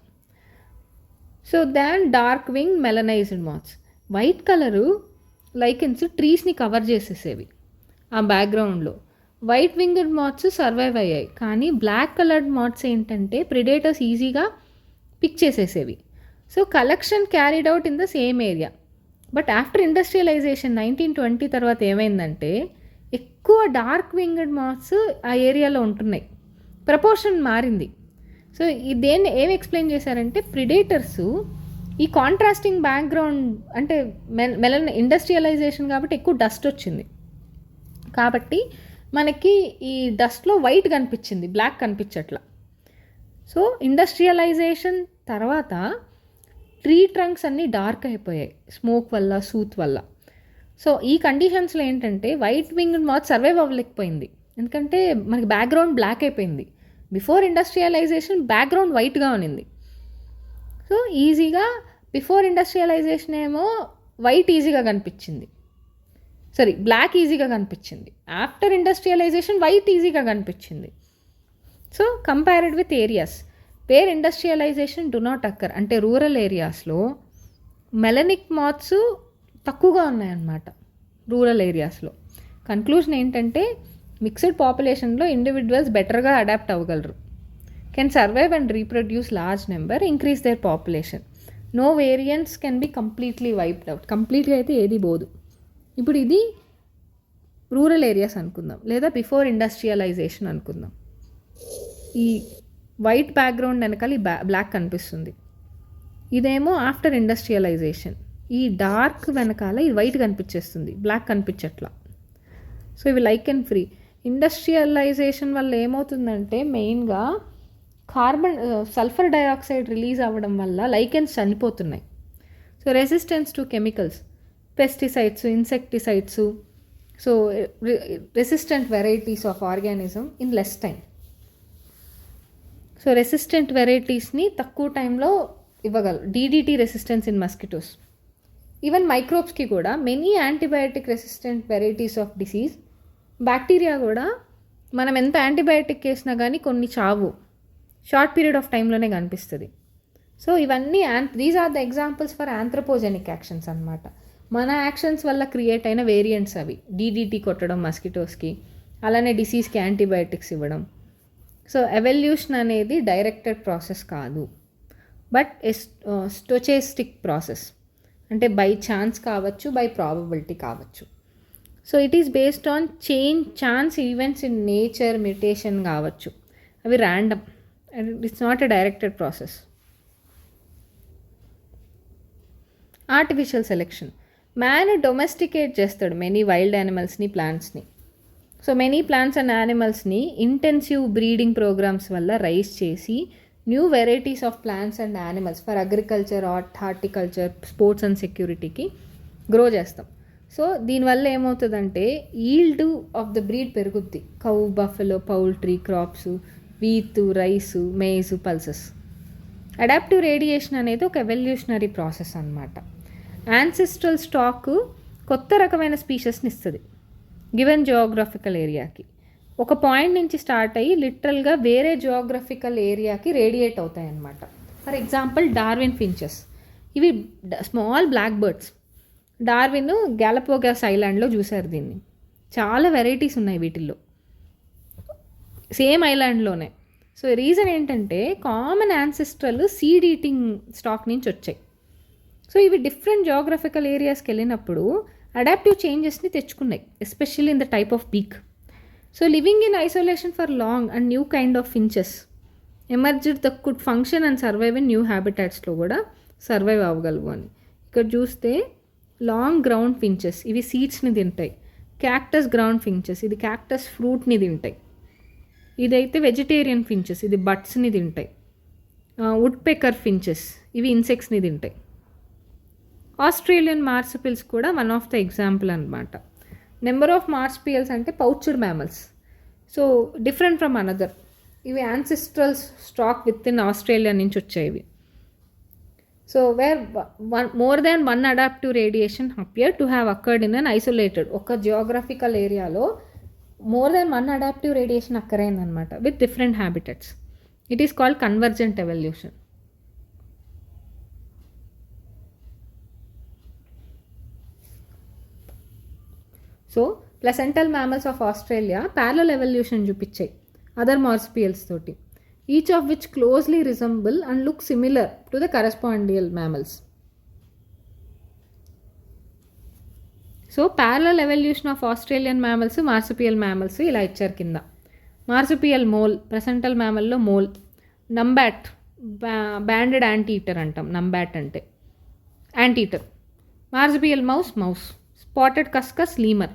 So than dark wing melanized moths. White colour lichens ట్రీస్ని కవర్ చేసేసేవి ఆ బ్యాక్గ్రౌండ్లో. వైట్ వింగ్డ్ మాత్స్ సర్వైవ్ అయ్యాయి, కానీ బ్లాక్ కలర్డ్ మాత్స్ ఏంటంటే ప్రిడేటర్స్ ఈజీగా పిక్ చేసేసేవి. So collection carried out in the same area. But after industrialization 1920 తర్వాత ఏమైందంటే ఎక్కువ డార్క్ వింగ్డ్ మాత్స్ ఆ ఏరియాలో ఉంటున్నాయి, ప్రపోర్షన్ మారింది. సో దేన్ని ఏమి ఎక్స్ప్లెయిన్ చేశారంటే ప్రిడేటర్స్ ఈ కాంట్రాస్టింగ్ బ్యాక్గ్రౌండ్, అంటే ఇండస్ట్రియలైజేషన్ కాబట్టి ఎక్కువ డస్ట్ వచ్చింది కాబట్టి మనకి ఈ డస్ట్లో వైట్ కనిపించింది, బ్లాక్ కనిపించట్లా. సో ఇండస్ట్రియలైజేషన్ తర్వాత ట్రీ ట్రంక్స్ అన్నీ డార్క్ అయిపోయాయి స్మోక్ వల్ల, సూత్ వల్ల. సో ఈ కండిషన్స్లో ఏంటంటే వైట్ వింగ్డ్ మాత్ సర్వైవ్ అవ్వలేకపోయింది, ఎందుకంటే మనకి బ్యాక్గ్రౌండ్ బ్లాక్ అయిపోయింది. బిఫోర్ ఇండస్ట్రియలైజేషన్ బ్యాక్గ్రౌండ్ వైట్గా ఉన్నింది. సో ఈజీగా బిఫోర్ ఇండస్ట్రియలైజేషన్ ఏమో వైట్ ఈజీగా కనిపించింది, బ్లాక్ ఈజీగా కనిపించింది. ఆఫ్టర్ ఇండస్ట్రియలైజేషన్ వైట్ ఈజీగా కనిపించింది. So compared with areas where industrialisation do not occur, అంటే రూరల్ ఏరియాస్లో మెలనిక్ మాత్స్ తక్కువగా ఉన్నాయన్నమాట రూరల్ ఏరియాస్లో. కన్క్లూజన్ ఏంటంటే మిక్స్డ్ పాపులేషన్లో ఇండివిజువల్స్ బెటర్గా అడాప్ట్ అవ్వగలరు, can survive and reproduce large number, increase their population. No variants can be completely wiped out. కంప్లీట్గా అయితే ఏది పోదు. ఇప్పుడు ఇది రూరల్ ఏరియాస్ అనుకుందాం, లేదా బిఫోర్ ఇండస్ట్రియలైజేషన్ అనుకుందాం. ఈ వైట్ బ్యాక్గ్రౌండ్ వెనకాల ఈ బ్లాక్ కనిపిస్తుంది. ఇదేమో ఆఫ్టర్ ఇండస్ట్రియలైజేషన్, ఈ డార్క్ వెనకాల ఈ వైట్ కనిపించేస్తుంది, బ్లాక్ కనిపించట్లా. సో ఇవి లైక్ అండ్ ఫ్రీ. ఇండస్ట్రియలైజేషన్ వల్ల ఏమవుతుందంటే మెయిన్గా సల్ఫర్ డైఆక్సైడ్ రిలీజ్ అవ్వడం వల్ల లైకెన్స్ చనిపోతున్నాయి. So resistance to chemicals, pesticides, insecticides, so resistant varieties of organism in less time. So resistant వెరైటీస్ని తక్కువ టైంలో ఇవ్వగలరు. DDT resistance in mosquitoes. Even మైక్రోబ్స్కి కూడా many antibiotic resistant varieties of disease. Bacteria కూడా మనం ఎంత యాంటీబయాటిక్ వేసినా కానీ కొన్ని చావు, షార్ట్ పీరియడ్ ఆఫ్ టైంలోనే కనిపిస్తుంది. సో ఇవన్నీ these are the examples for anthropogenic actions అన్నమాట. మన యాక్షన్స్ వల్ల క్రియేట్ అయిన వేరియంట్స్ అవి. డీడీటీ కొట్టడం మస్కిటోస్కి, అలానే డిసీజ్కి యాంటీబయాటిక్స్ ఇవ్వడం. సో ఎవల్యూషన్ అనేది డైరెక్టెడ్ ప్రాసెస్ కాదు, బట్ స్టోచెస్టిక్ ప్రాసెస్, అంటే బై ఛాన్స్ కావచ్చు, బై ప్రాబబిలిటీ కావచ్చు. So it is based on chance events in nature, mutation కావచ్చు, అవి random. It's not a directed process. Artificial selection. Man domesticate చేస్తాడు many wild యానిమల్స్ని, ప్లాంట్స్ని. So many plants and యానిమల్స్ని intensive breeding programmes వల్ల raise చేసి new varieties of plants and animals for agriculture, horticulture, sports and సెక్యూరిటీకి grow చేస్తాం. So దీనివల్ల ఏమవుతుందంటే yield of the breed పెరుగుద్ది. Cow, buffalo, poultry, crops, wheat, rice, maze, pulses. Adaptive radiation అనేది ఒక evolutionary process అన్నమాట. Ancestral stock కొత్త రకమైన స్పీషెస్ని ఇస్తుంది గివెన్ జియోగ్రఫికల్ ఏరియాకి. ఒక పాయింట్ నుంచి స్టార్ట్ అయ్యి లిటరల్గా వేరే జియోగ్రఫికల్ ఏరియాకి రేడియేట్ అవుతాయి అన్నమాట. ఫర్ ఎగ్జాంపుల్ డార్విన్ ఫించెస్, ఇవి small black birds. Darwin Galapagos ఐలాండ్లో చూశారు దీన్ని. చాలా వెరైటీస్ ఉన్నాయి వీటిల్లో, సేమ్ ఐలాండ్లోనే. సో రీజన్ ఏంటంటే common ancestral seed eating stock నుంచి వచ్చాయి. సో ఇవి డిఫరెంట్ జియోగ్రఫికల్ ఏరియాస్కి వెళ్ళినప్పుడు అడాప్టివ్ చేంజెస్ని తెచ్చుకున్నాయి, especially in the type of beak. So living in isolation for long and new kind of finches emerged the could function and survive in new హ్యాబిటాట్స్లో కూడా survive అవ్వగలవు అని. ఇక్కడ చూస్తే లాంగ్ గ్రౌండ్ ఫించెస్, ఇవి సీడ్స్ని తింటాయి. క్యాక్టస్ గ్రౌండ్ ఫించెస్, ఇది cactus ఫ్రూట్ని తింటాయి. ఇదైతే వెజిటేరియన్ ఫించెస్, ఇది బట్స్ని తింటాయి. వుడ్ పెకర్ ఫించెస్, ఇవి ఇన్సెక్ట్స్ని తింటాయి. ఆస్ట్రేలియన్ మార్సుపిల్స్ కూడా వన్ ఆఫ్ ద ఎగ్జాంపుల్ అనమాట. నెంబర్ ఆఫ్ మార్సుపియల్స్ అంటే pouched mammals. So different from another, ఇవి ancestral stock within Australia నుంచి వచ్చాయి. So where more than one adaptive radiation appear to have occurred in an isolated, ఒక geographical ఏరియాలో more than one adaptive radiation అక్కరైందనమాట with different habitats. It is called convergent evolution. So placental mammals of Australia parallel evolution చూపించాయి other marsupials తోటి, each of which closely resemble and look similar to the corresponding mammals. So parallel evolution of Australian mammals, marsupial mammals ఇలా ఇచ్చారు కింద. Marsupial mole, placental మ్యామల్లో mole. Numbat banded anteater అంటాం, numbat అంటే anteater. Marsupial mouse, mouse. Spotted cuscus, lemur.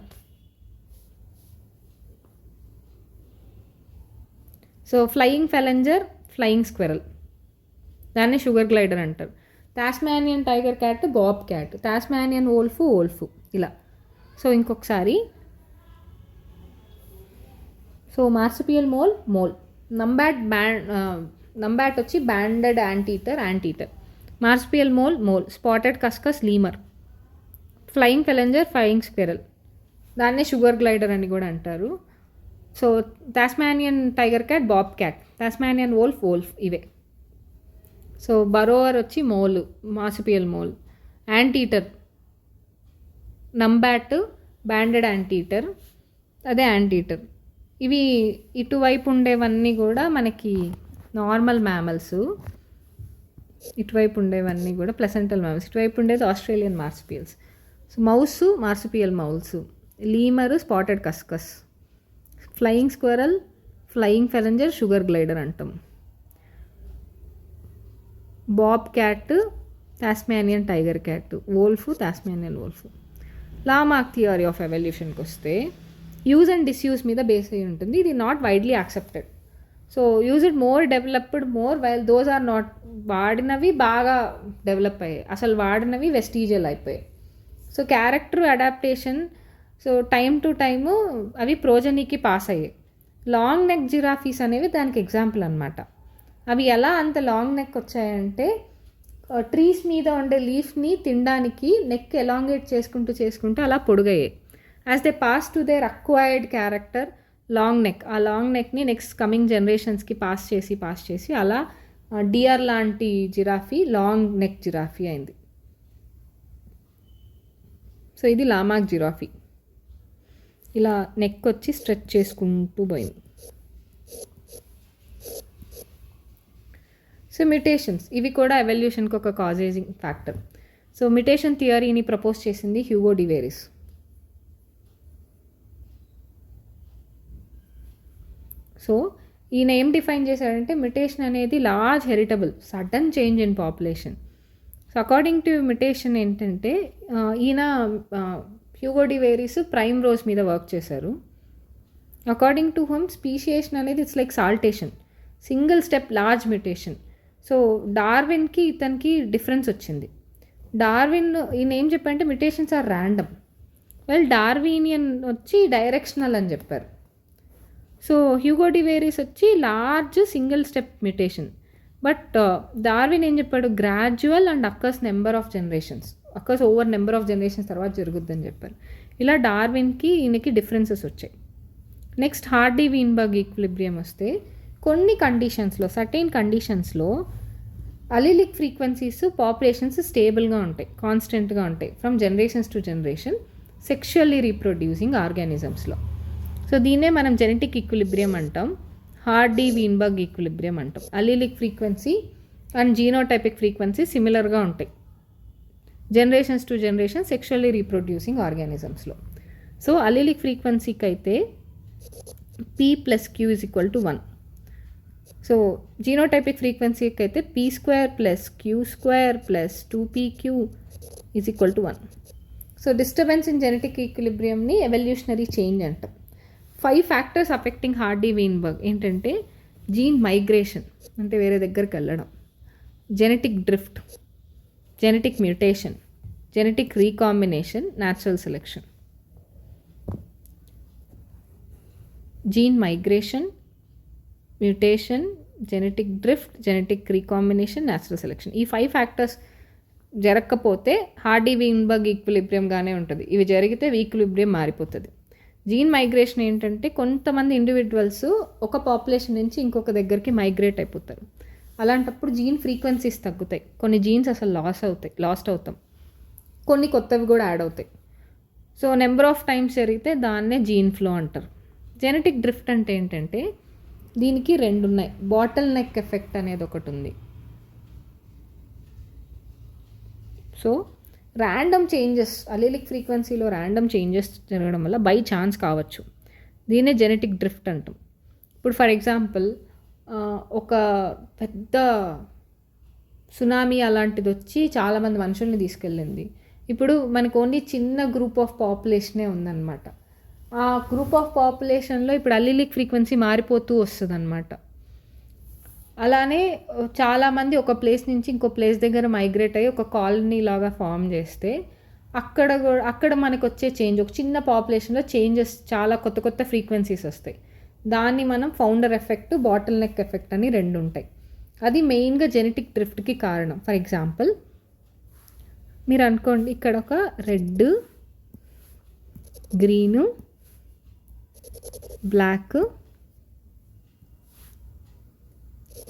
So flying phalanger, flying squirrel, దాన్ని sugar glider అంటారు. Tasmanian tiger cat, bobcat. Tasmanian wolf, wolf ఇలా. So ఇంకొకసారి, so marsupial mole, mole. Numbat వచ్చి banded యాంటీటర్, యాంటీటర్. Marsupial mole, mole. Spotted cuscus, lemur. Flying phalanger, flying squirrel, దాన్నే sugar glider అని కూడా అంటారు. So Tasmanian tiger cat, bobcat. Tasmanian wolf, wolf ఇవే. So burrower వచ్చి mole, marsupial mole. Anteater numbat, banded anteater, అదే anteater. ఇవి ఇటువైపు ఉండేవన్నీ కూడా మనకి నార్మల్ మ్యామల్స్, ఇటువైపు ఉండేవన్నీ కూడా ప్లసెంటల్ మ్యామల్స్. ఇటువైపు ఉండేది Australian marsupials. So mouse, marsupial moles. Lemur, spotted cuscus. Flying squirrel, flying phalanger, sugar glider అంటాం. Bobcat, Tasmanian tiger cat. Wolf, Tasmanian wolf. Lamarck theory of ఎవల్యూషన్కి వస్తే యూజ్ అండ్ డిస్యూజ్ మీద base అయి ఉంటుంది. ఇది not widely accepted. So use it more developed more while those are not. వాడినవి బాగా develop అయ్యాయి, అసలు వాడినవి వెస్టీజియల్ అయిపోయాయి. So character adaptation, so time to time అవి ప్రోజనీకి పాస్ అయ్యాయి. లాంగ్ నెక్ జిరాఫీస్ అనేవి దానికి ఎగ్జాంపుల్ అనమాట. అవి ఎలా అంత లాంగ్ నెక్ వచ్చాయంటే ట్రీస్ మీద ఉండే లీఫ్ని తినడానికి నెక్ ఎలాంగేట్ చేసుకుంటూ అలా పొడుగయ్యాయి. As they pass to their acquired character long neck, ఆ లాంగ్ నెక్ని నెక్స్ట్ కమింగ్ జనరేషన్స్కి పాస్ చేసి అలా డియర్ లాంటి జిరాఫీ లాంగ్ నెక్ జిరాఫీ అయింది. సో ఇది లామార్క్ జిరాఫీ, ఇలా నెక్ వచ్చి స్ట్రెచ్ చేసుకుంటూ పోయింది. సో మ్యుటేషన్స్, ఇవి కూడా ఎవల్యూషన్కి ఒక కాజేజింగ్ ఫ్యాక్టర్. సో మ్యుటేషన్ థియరీని ప్రపోజ్ చేసింది హ్యూగో డివేరిస్. సో ఈయన ఏం డిఫైన్ చేశాడంటే మ్యుటేషన్ అనేది large heritable sudden change in population. So according to mutation ఏంటంటే ఈయన హ్యూగో డివేరిస్ ప్రైమ్ రోస్ మీద వర్క్ చేశారు. అకార్డింగ్ టు హోమ్ స్పీషియేషన్ అనేది it's like saltation, single step large mutation. So డార్విన్కి ఇతనికి డిఫరెన్స్ వచ్చింది. డార్విన్ ఈయన ఏం చెప్పారంటే mutations are random, well Darwinian వచ్చి డైరెక్షనల్ అని చెప్పారు. సో హ్యూగో డివేరిస్ వచ్చి large single step mutation. But Darwin ఏం చెప్పాడు, gradual and occurs number of generations, occurs over number of generations తర్వాత జరుగుద్దని చెప్పారు. ఇలా డార్విన్కి ఈయనకి డిఫరెన్సెస్ వచ్చాయి. నెక్స్ట్ హార్డీ వీన్బర్గ్ ఈక్విలిబ్రియం వస్తే కొన్ని కండిషన్స్లో, సర్టెన్ కండిషన్స్లో అలీలిక్ ఫ్రీక్వెన్సీస్ పాపులేషన్స్ స్టేబుల్గా ఉంటాయి, కాన్స్టెంట్గా ఉంటాయి from generations to generation sexually reproducing ఆర్గానిజమ్స్లో. సో దీన్నే మనం జెనెటిక్ ఈక్విలిబ్రియం అంటాం, హార్డీ వీన్బర్గ్ ఈక్విలిబ్రియం అంటాం. Allelic frequency and genotypic frequency సిమిలర్గా ఉంటాయి generations to generation sexually reproducing ఆర్గానిజమ్స్లో. సో అలీలిక్ ఫ్రీక్వెన్సీకి అయితే P+Q=1. సో జీనోటైపిక్ ఫ్రీక్వెన్సీకి అయితే P²+Q² +2PQ=1. So disturbance in genetic ఈక్విలిబ్రియంని ఎవల్యూషనరీ చేంజ్ అంటాం. 5 ఫ్యాక్టర్స్ అఫెక్టింగ్ హార్డీ వీన్బర్గ్ ఏంటంటే జీన్ మైగ్రేషన్ అంటే వేరే దగ్గరికి వెళ్ళడం, genetic drift, genetic mutation, genetic recombination, natural selection. Gene migration, mutation, genetic drift, genetic recombination, natural selection. ఈ 5 factors జరగకపోతే Hardy Weinberg ఈక్విలిబ్రియంగానే ఉంటుంది. ఇవి జరిగితే ఈక్విలిబ్రియం మారిపోతుంది. జీన్ మైగ్రేషన్ ఏంటంటే కొంతమంది ఇండివిజువల్స్ ఒక పాపులేషన్ నుంచి ఇంకొక దగ్గరికి మైగ్రేట్ అయిపోతారు. అలాంటప్పుడు జీన్ ఫ్రీక్వెన్సీస్ తగ్గుతాయి, కొన్ని జీన్స్ అసలు లాస్ట్ అవుతాం, కొన్ని కొత్తవి కూడా యాడ్ అవుతాయి. సో నెంబర్ ఆఫ్ టైమ్స్ జరిగితే దాన్నే జీన్ ఫ్లో అంటారు. జెనెటిక్ డ్రిఫ్ట్ అంటే ఏంటంటే దీనికి 2 ఉన్నాయి. బాటిల్ నెక్ ఎఫెక్ట్ అనేది ఒకటి ఉంది. సో ర్యాండమ్ చేంజెస్, అలీలిక్ ఫ్రీక్వెన్సీలో ర్యాండమ్ చేంజెస్ జరగడం వల్ల బై ఛాన్స్ కావచ్చు, దీన్నే జెనెటిక్ డ్రిఫ్ట్ అంటాం. ఇప్పుడు ఫర్ ఎగ్జాంపుల్ ఒక పెద్ద సునామీ అలాంటిది వచ్చి చాలామంది మనుషుల్ని తీసుకెళ్ళింది. ఇప్పుడు మనకు ఓన్లీ చిన్న గ్రూప్ ఆఫ్ పాపులేషనే ఉందన్నమాట. ఆ గ్రూప్ ఆఫ్ పాపులేషన్లో ఇప్పుడు అలీలిక్ ఫ్రీక్వెన్సీ మారిపోతూ వస్తుంది అనమాట. అలానే చాలామంది ఒక ప్లేస్ నుంచి ఇంకో ప్లేస్ దగ్గర మైగ్రేట్ అయ్యి ఒక కాలనీ లాగా ఫామ్ చేస్తే అక్కడ మనకు వచ్చే చేంజ్, ఒక చిన్న పాపులేషన్లో చేంజెస్, చాలా కొత్త కొత్త ఫ్రీక్వెన్సీస్ వస్తాయి. దాన్ని మనం founder effect, bottle neck effect అని 2 ఉంటాయి. అది మెయిన్గా జెనెటిక్ డ్రిఫ్ట్కి కారణం. ఫర్ ఎగ్జాంపుల్ మీరు అనుకోండి, ఇక్కడ ఒక red, green, black,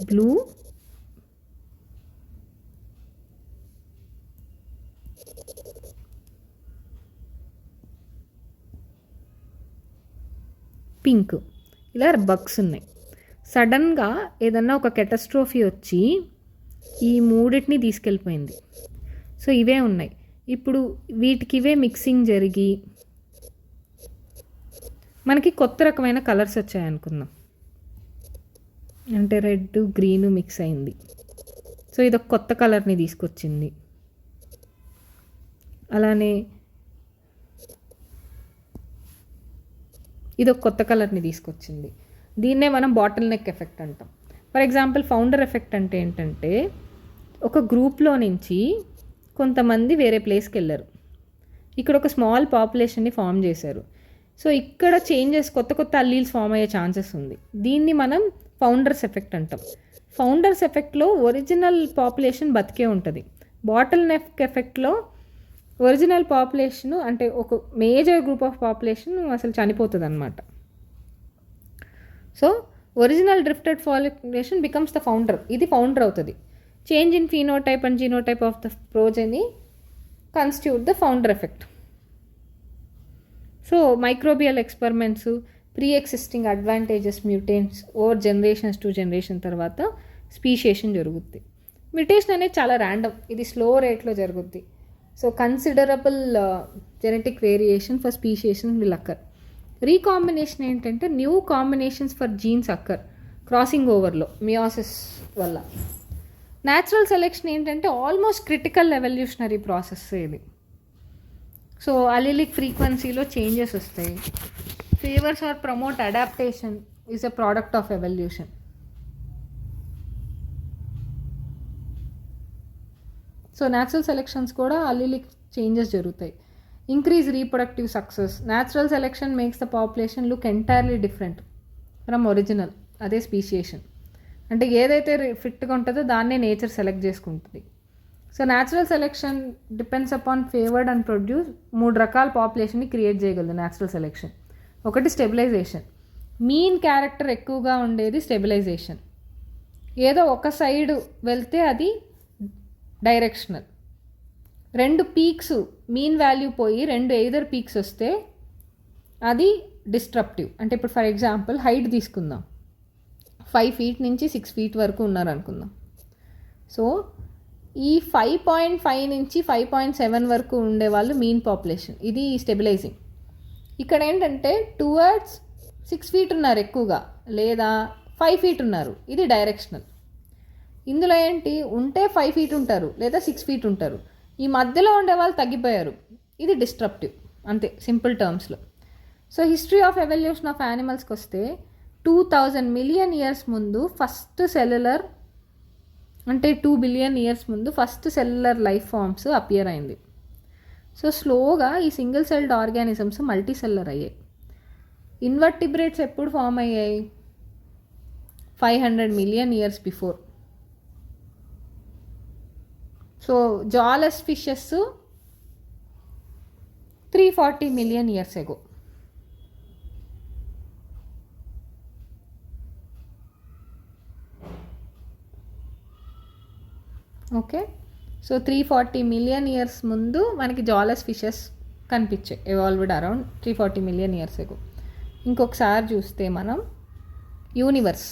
blue, pink, ఇలా బగ్స్ ఉన్నాయి. సడన్గా ఏదన్నా ఒక కెటాస్ట్రోఫీ వచ్చి ఈ 3టిని తీసుకెళ్ళిపోయింది. సో ఇవే ఉన్నాయి. ఇప్పుడు వీటికి ఇవే మిక్సింగ్ జరిగి మనకి కొత్త రకమైన కలర్స్ వచ్చాయనుకుందాం. అంటే రెడ్, గ్రీను మిక్స్ అయింది. సో ఇదొక కొత్త కలర్ని తీసుకొచ్చింది. అలానే ఇదొక కొత్త కలర్ని తీసుకొచ్చింది. దీన్నే మనం బాటిల్ నెక్ ఎఫెక్ట్ అంటాం. ఫర్ ఎగ్జాంపుల్ ఫౌండర్ ఎఫెక్ట్ అంటే ఏంటంటే ఒక గ్రూప్లో నుంచి కొంతమంది వేరే ప్లేస్కి వెళ్ళారు, ఇక్కడ ఒక స్మాల్ పాపులేషన్ని ఫామ్ చేశారు. సో ఇక్కడ చేంజెస్, కొత్త కొత్త అల్లీల్స్ ఫామ్ అయ్యే ఛాన్సెస్ ఉంది. దీన్ని మనం ఫౌండర్స్ ఎఫెక్ట్ అంటాం. ఫౌండర్స్ ఎఫెక్ట్లో ఒరిజినల్ పాపులేషన్ బతికే ఉంటుంది. బాటిల్ నెక్ ఎఫెక్ట్లో ఒరిజినల్ పాపులేషన్ అంటే ఒక మేజర్ గ్రూప్ ఆఫ్ పాపులేషన్ అసలు చనిపోతుంది అన్నమాట. So original drifted population becomes the founder, ఇది ఫౌండర్ అవుతుంది. Change in phenotype and genotype of the progeny constitute the founder effect. So microbial experiments, pre existing advantages mutants over generations to generation తర్వాత speciation జరుగుద్ది. Mutation అనేది చాలా random, ఇది slow రేట్లో జరుగుద్ది. So considerable genetic variation for speciation will occur. Recombination ఏంటంటే new combinations for genes occur crossing ఓవర్లో meiosis వల్ల. న్యాచురల్ సెలెక్షన్ ఏంటంటే ఆల్మోస్ట్ క్రిటికల్ ఎవల్యూషనరీ ప్రాసెస్ ఇది. సో అలీలిక్ ఫ్రీక్వెన్సీలో చేంజెస్ వస్తాయి. Favours or promote adaptation is a product of evolution. So natural selections కూడా allelic changes జరుగుతాయి. Increase reproductive success. Natural selection makes the population look entirely different from original, అదే speciation. అంటే ఏదైతే ఫిట్గా ఉంటుందో దాన్నే నేచర్ సెలెక్ట్ చేసుకుంటుంది. So natural selection depends upon favoured and produce 3 రకాల పాపులేషన్ని క్రియేట్ చేయగలదు న్యాచురల్ సెలెక్షన్. ఒకటి స్టెబిలైజేషన్, మీన్ క్యారెక్టర్ ఎక్కువగా ఉండేది స్టెబిలైజేషన్. ఏదో ఒక సైడ్ వెళ్తే అది డైరెక్షనల్. 2 పీక్స్ మీన్ వాల్యూ పోయి 2 ఎయిదర్ పీక్స్ వస్తే అది డిస్ట్రప్టివ్. అంటే ఇప్పుడు ఫర్ ఎగ్జాంపుల్ హైట్ తీసుకుందాం, 5 feet నుంచి 6 feet వరకు ఉన్నారనుకుందాం. సో ఈ 5.5 నుంచి 5.7 వరకు ఉండేవాళ్ళు మీన్ పాపులేషన్, ఇది స్టెబిలైజింగ్. ఇక్కడ ఏంటంటే టువర్డ్స్ 6 feet ఉన్నారు ఎక్కువగా, లేదా 5 feet ఉన్నారు, ఇది డైరెక్షనల్. ఇందులో ఏంటి ఉంటే 5 feet ఉంటారు లేదా 6 feet ఉంటారు, ఈ మధ్యలో ఉండే వాళ్ళు తగ్గిపోయారు, ఇది డిస్ట్రప్టివ్. అంతే సింపుల్ టర్మ్స్లో. So history of evolution of యానిమల్స్కి వస్తే 2000 million years ముందు ఫస్ట్ సెల్యులర్, అంటే 2 billion years ముందు first cellular life forms appear అయింది. సో స్లోగా ఈ single celled organisms multi cellular అయ్యాయి. ఇన్వర్టిబ్రేట్స్ ఎప్పుడు ఫామ్ అయ్యాయి? 500 million years before. So jawless fishes 340 million years ago. Okay, so 340 million years ముందు మనకి జాలెస్ ఫిషెస్ కనిపించాయి, evolved around 340 million years ago. ఇంకొకసారి చూస్తే మనం universe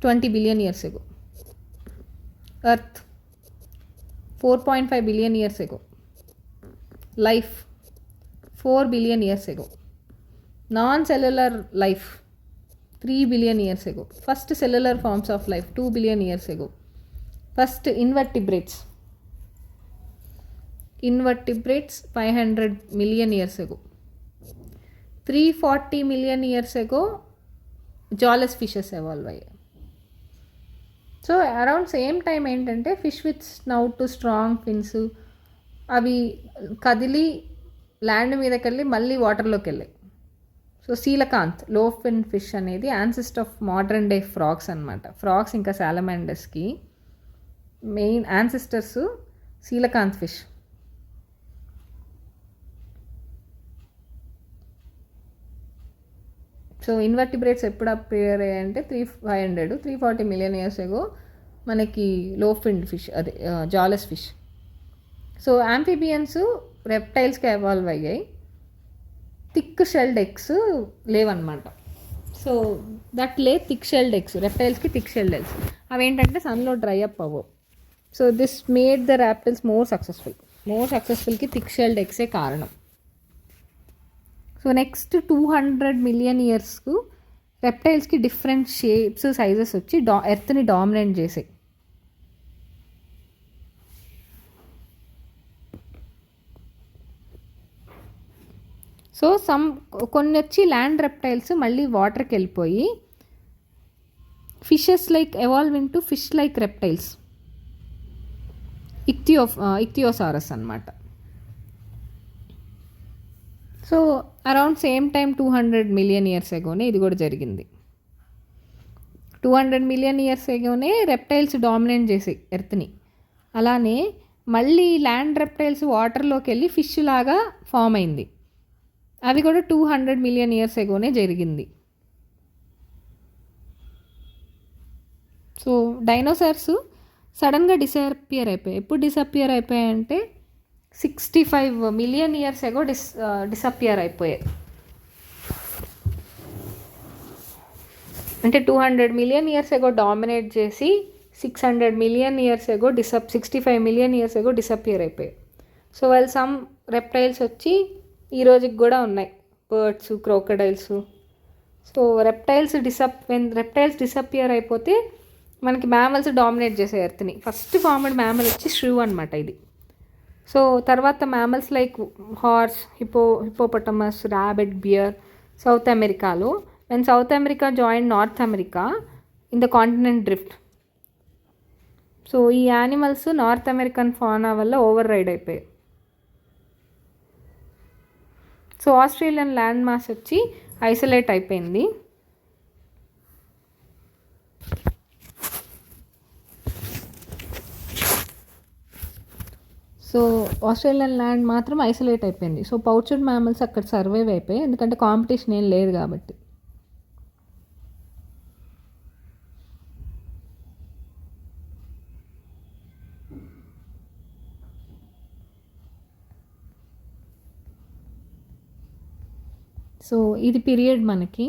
20 billion years ago, earth 4.5 billion years ago, life 4 billion years ago, non cellular life 3 billion years ago, first cellular forms of life 2 billion years ago, first invertebrates 500 million years ago, 340 million years ago jawless fishes evolve అయ్యాయి. So around same time ఏంటంటే fish with snout strong fins అవి కదిలి land మీదకి వెళ్ళి మళ్ళీ వాటర్లోకి వెళ్ళాయి. So coelacanth lobe fin fish అనేది ancestor of modern day frogs అనమాట. ఫ్రాగ్స్ ఇంకా సాలమాండర్స్కి main ancestors coelacanth fish. So invertebrates ఎప్పుడు అపియర్ అయ్యాయంటే 340 million years ago మనకి లో ఫిన్ ఫిష్, అదే జాలెస్ ఫిష్. సో యాంఫీబియన్స్ రెప్టైల్స్కి ఎవాల్వ్ అయ్యాయి, థిక్ షెల్డ్ ఎగ్స్ లేవన్నమాట. So that thick shelled eggs, రెప్టైల్స్కి థిక్ షెల్డ్ ఎగ్స్ అవి ఏంటంటే సన్లో డ్రై అప్ అవ్వవు. So this made the reptiles more సక్సెస్ఫుల్కి థిక్ షెల్డ్ ఎగ్సే కారణం. సో నెక్స్ట్ 200 million yearsకు రెప్టైల్స్కి డిఫరెంట్ షేప్స్ సైజెస్ వచ్చి ఎర్త్ని డామినేట్ చేసాయి. సో కొన్ని వచ్చి ల్యాండ్ రెప్టైల్స్ మళ్ళీ వాటర్కి వెళ్ళిపోయి fishes like evolve into fish like reptiles, ichthyosaurus అన్నమాట. So around same time 200 million years agoనే ఇది కూడా జరిగింది. 200 million years agoనే రెప్టైల్స్ డామినేట్ చేసాయి ఎర్త్ని. అలానే మళ్ళీ ల్యాండ్ రెప్టైల్స్ వాటర్లోకి వెళ్ళి ఫిష్ లాగా ఫామ్ అయింది, అది కూడా 200 million years agoనే జరిగింది. సో డైనోసార్స్ సడన్గా డిసపియర్ అయిపోయాయి. ఎప్పుడు డిసపియర్ అయిపోయాయంటే 65 million years ago డిసపియర్ అయిపోయాయి. అంటే 200 million years ago డామినేట్ చేసి 600 million years ago 65 million years ago disappear అయిపోయాయి. సో వాళ్ళు సమ్ రెప్టైల్స్ వచ్చి ఈ రోజుకి కూడా ఉన్నాయి, birds, crocodiles. So reptiles disappear అయిపోతే మనకి మ్యామల్స్ డామినేట్ చేసే ఎర్త్ని. ఫస్ట్ ఫార్మ్డ్ మ్యామల్ వచ్చి ష్రూ అనమాట ఇది. సో తర్వాత mammals like horse, hippopotamus, rabbit, bear south అమెరికాలో. When south America join north America in the continent drift. So ఈ యానిమల్స్ నార్త్ అమెరికన్ ఫానా వల్ల ఓవర్ రైడ్ అయిపోయాయి. సో ఆస్ట్రేలియన్ ల్యాండ్ మాస్ వచ్చి isolate అయిపోయింది. సో ఆస్ట్రేలియన్ ల్యాండ్ మాత్రం isolate అయిపోయింది. So pouched mammals అక్కడ survive అయిపోయాయి, ఎందుకంటే కాంపిటీషన్ ఏం లేదు కాబట్టి. సో ఇది పీరియడ్ మనకి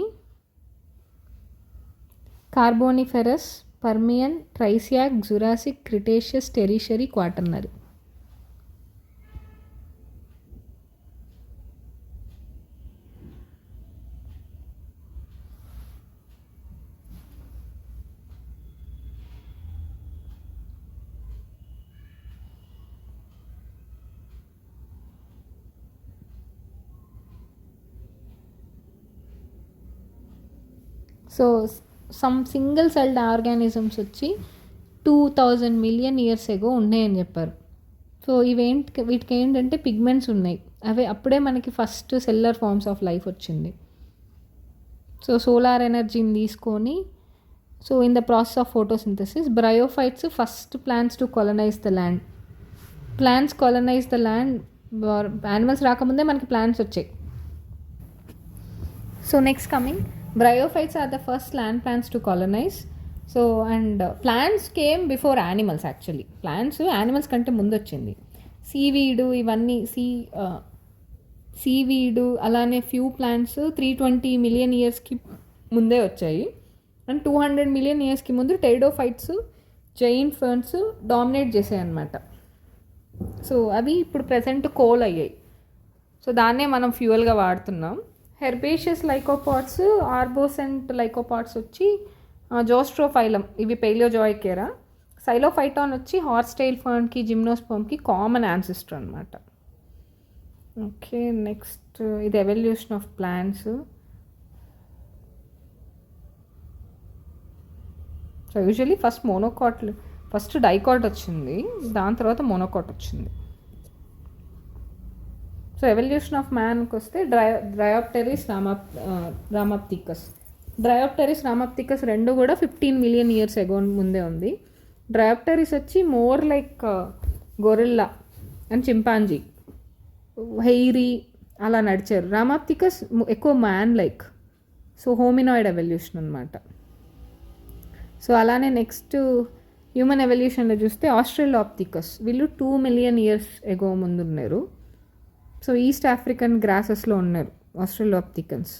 Carboniferous, Permian, Triassic, Jurassic, Cretaceous, Tertiary, Quaternary. So some single celled organisms వచ్చి 2000 మిలియన్ ఇయర్స్ ఎగో ఉన్నాయని చెప్పారు. సో వీటికి ఏంటంటే పిగ్మెంట్స్ ఉన్నాయి, అవి అప్పుడే మనకి first cellular forms of life వచ్చింది. సో సోలార్ ఎనర్జీని తీసుకొని, so in the process of photosynthesis bryophytes first plants to colonise the land. Plants colonise the land, animals రాకముందే మనకి ప్లాంట్స్ వచ్చాయి. So next coming, bryophytes are the first land plants to colonize. So and plants came before animals actually. Plants animals కంటే ముందు వచ్చింది. Seaweed ఇవన్నీ seaweed అలానే few plants 320 million ఇయర్స్కి ముందే వచ్చాయి. అండ్ 200 మిలియన్ ఇయర్స్కి ముందు టెరిడోఫైట్స్, జైంట్ ఫర్న్స్ డామినేట్ చేసాయి అన్నమాట. సో అవి ఇప్పుడు ప్రెసెంట్ కోల్ అయ్యాయి. సో దాన్నే మనం ఫ్యూయల్గా వాడుతున్నాం. హెర్బేషియస్ లైకోపాడ్స్, ఆర్బోసెంట్ లైకోపాడ్స్ వచ్చి జోస్ట్రోఫైలం, ఇవి పెలియోజోయిక్ ఎరా. సైలోఫైటాన్ వచ్చి హార్స్ టైల్ ఫర్న్కి, జిమ్నోస్పర్మ్కి కామన్ యాన్సిస్టర్ అనమాట. ఓకే, నెక్స్ట్ ఇది evolution of plants. So usually first dicot వచ్చింది, దాని తర్వాత మోనోకాట్ వచ్చింది. సో ఎవల్యూషన్ ఆఫ్ మ్యాన్కి వస్తే డ్రయోప్టెరిస్, రామాప్తికస్. డ్రయోప్టెరిస్, రామాప్తికస్ రెండు కూడా 15 మిలియన్ ఇయర్స్ ఎగో ముందే ఉంది. డ్రయోప్టెరిస్ వచ్చి more like gorilla and chimpanzee, hairy అలా నడిచారు. రామాప్తికస్ ఎక్కువ man like, so hominoid evolution అనమాట. సో అలానే నెక్స్ట్ హ్యూమన్ ఎవల్యూషన్లో చూస్తే ఆస్ట్రేలోప్తికస్, వీళ్ళు 2 మిలియన్ ఇయర్స్ ఎగో ముందు ఉన్నారు. సో ఈస్ట్ ఆఫ్రికన్ గ్రాసెస్లో ఉన్నారు ఆస్ట్రేలోప్తికన్స్.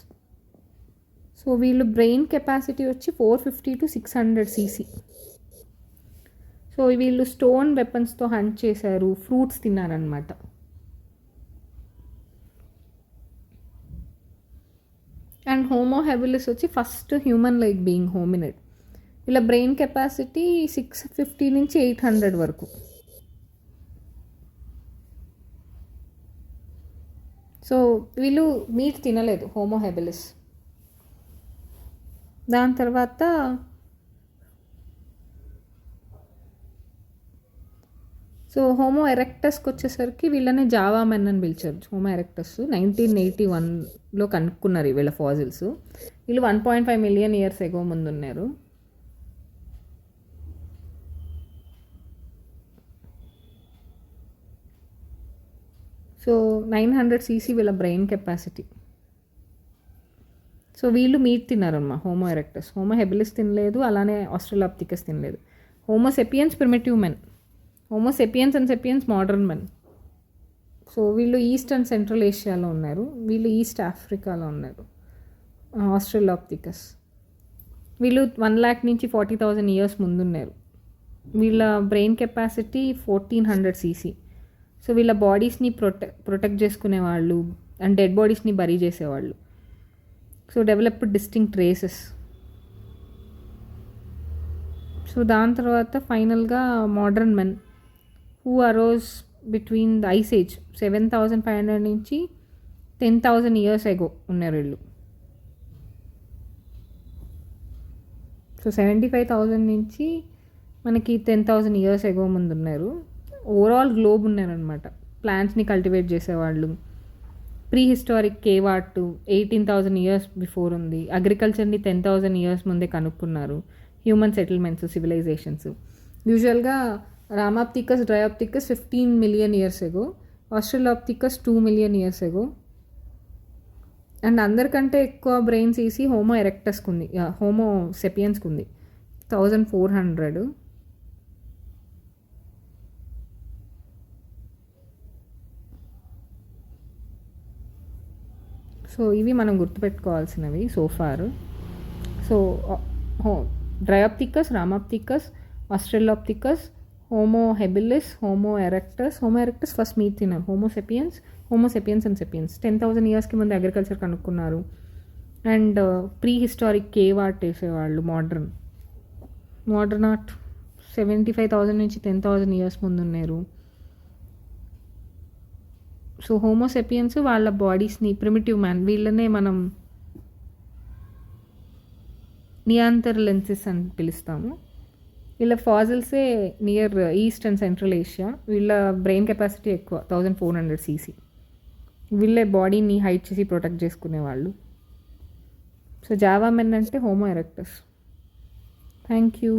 సో వీళ్ళు బ్రెయిన్ కెపాసిటీ వచ్చి 450 to 600 cc. సో వీళ్ళు స్టోన్ వెపన్స్తో హంట్ చేశారు, ఫ్రూట్స్ తిన్నారనమాట. అండ్ హోమో హెబిలిస్ వచ్చి first human like being, hominid. వీళ్ళ బ్రెయిన్ కెపాసిటీ 650 నుంచి 800 వరకు. సో వీళ్ళు మీట్ తినలేదు, హోమో హెబిలిస్. దాని తర్వాత సో హోమో ఎరెక్టస్కి వచ్చేసరికి వీళ్ళని జావా మెన్ అని పిలిచారు. హోమో ఎరెక్టస్ 1981లో కనుక్కున్నారు వీళ్ళ ఫాజిల్స్. వీళ్ళు 1.5 మిలియన్ ఇయర్స్ ఎగో ముందు ఉన్నారు. సో 900 cc వీళ్ళ బ్రెయిన్ కెపాసిటీ. సో వీళ్ళు meet తిన్నారమ్మా, homo erectus. Homo habilis తినలేదు, అలానే ఆస్ట్రేలోప్తికస్ తినలేదు. Homo sapiens primitive men, homo sapiens and sapiens modern men. So వీళ్ళు ఈస్ట్ అండ్ సెంట్రల్ ఏషియాలో ఉన్నారు, వీళ్ళు ఈస్ట్ ఆఫ్రికాలో ఉన్నారు. ఆస్ట్రేలోప్తికస్ వీళ్ళు 1 lakh నుంచి 40,000 ఇయర్స్ ముందున్నారు. వీళ్ళ బ్రెయిన్ కెపాసిటీ 1400 cc. సో వీళ్ళ బాడీస్ని ప్రొటెక్ట్ చేసుకునేవాళ్ళు అండ్ డెడ్ బాడీస్ని బరీ చేసేవాళ్ళు. So developed distinct races. So దాని తర్వాత ఫైనల్గా modern men who arose between the ice age 7,500 నుంచి 10,000 ఇయర్స్ ఎగో ఉన్నారు వీళ్ళు. సో 75,000 నుంచి మనకి 10,000 ఇయర్స్ ఎగో ముందు ఉన్నారు. ఓవరాల్ గ్లోబ్ ఉన్నారనమాట. ప్లాంట్స్ని కల్టివేట్ చేసేవాళ్ళు, pre historic cave art 18,000 years before ఉంది. అగ్రికల్చర్ని 10,000 ఇయర్స్ ముందే కనుక్కున్నారు. Human settlements, civilisations. యూజువల్గా Ramapithecus, Dryopithecus 15 million years ago, Australopithecus 2 million years ago. And అందరికంటే ఎక్కువ బ్రెయిన్స్ ఈసి హోమో ఎరెక్టస్కి ఉంది, హోమో సెపియన్స్కి ఉంది 1400. సో ఇవి మనం గుర్తుపెట్టుకోవాల్సినవి so far. So Dryopithecus, Ramapithecus, Australopithecus, homo habilis, homo erectus first meat తిన్నారు. హోమో సెపియన్స్ అండ్ సెపియన్స్ 10,000 ఇయర్స్కి ముందు అగ్రికల్చర్ కనుక్కున్నారు. And pre historic cave art వేసేవాళ్ళు. మోడర్న్ ఆర్ట్ 75,000 నుంచి 10,000 ఇయర్స్ ముందు ఉన్నారు. సో హోమోసెపియన్స్ వాళ్ళ బాడీస్ని ప్రిమిటివ్ మ్యాన్, వీళ్ళనే మనం నియాంతర్ లెన్సెస్ అని పిలుస్తాము. వీళ్ళ ఫాజిల్సే near east and central Asia. వీళ్ళ బ్రెయిన్ కెపాసిటీ ఎక్కువ, 1400 cc. వీళ్ళే బాడీని హైట్ చేసి ప్రొటెక్ట్ చేసుకునేవాళ్ళు. సో జావా మెన్ అంటే హోమో ఎరెక్టస్. Thank you.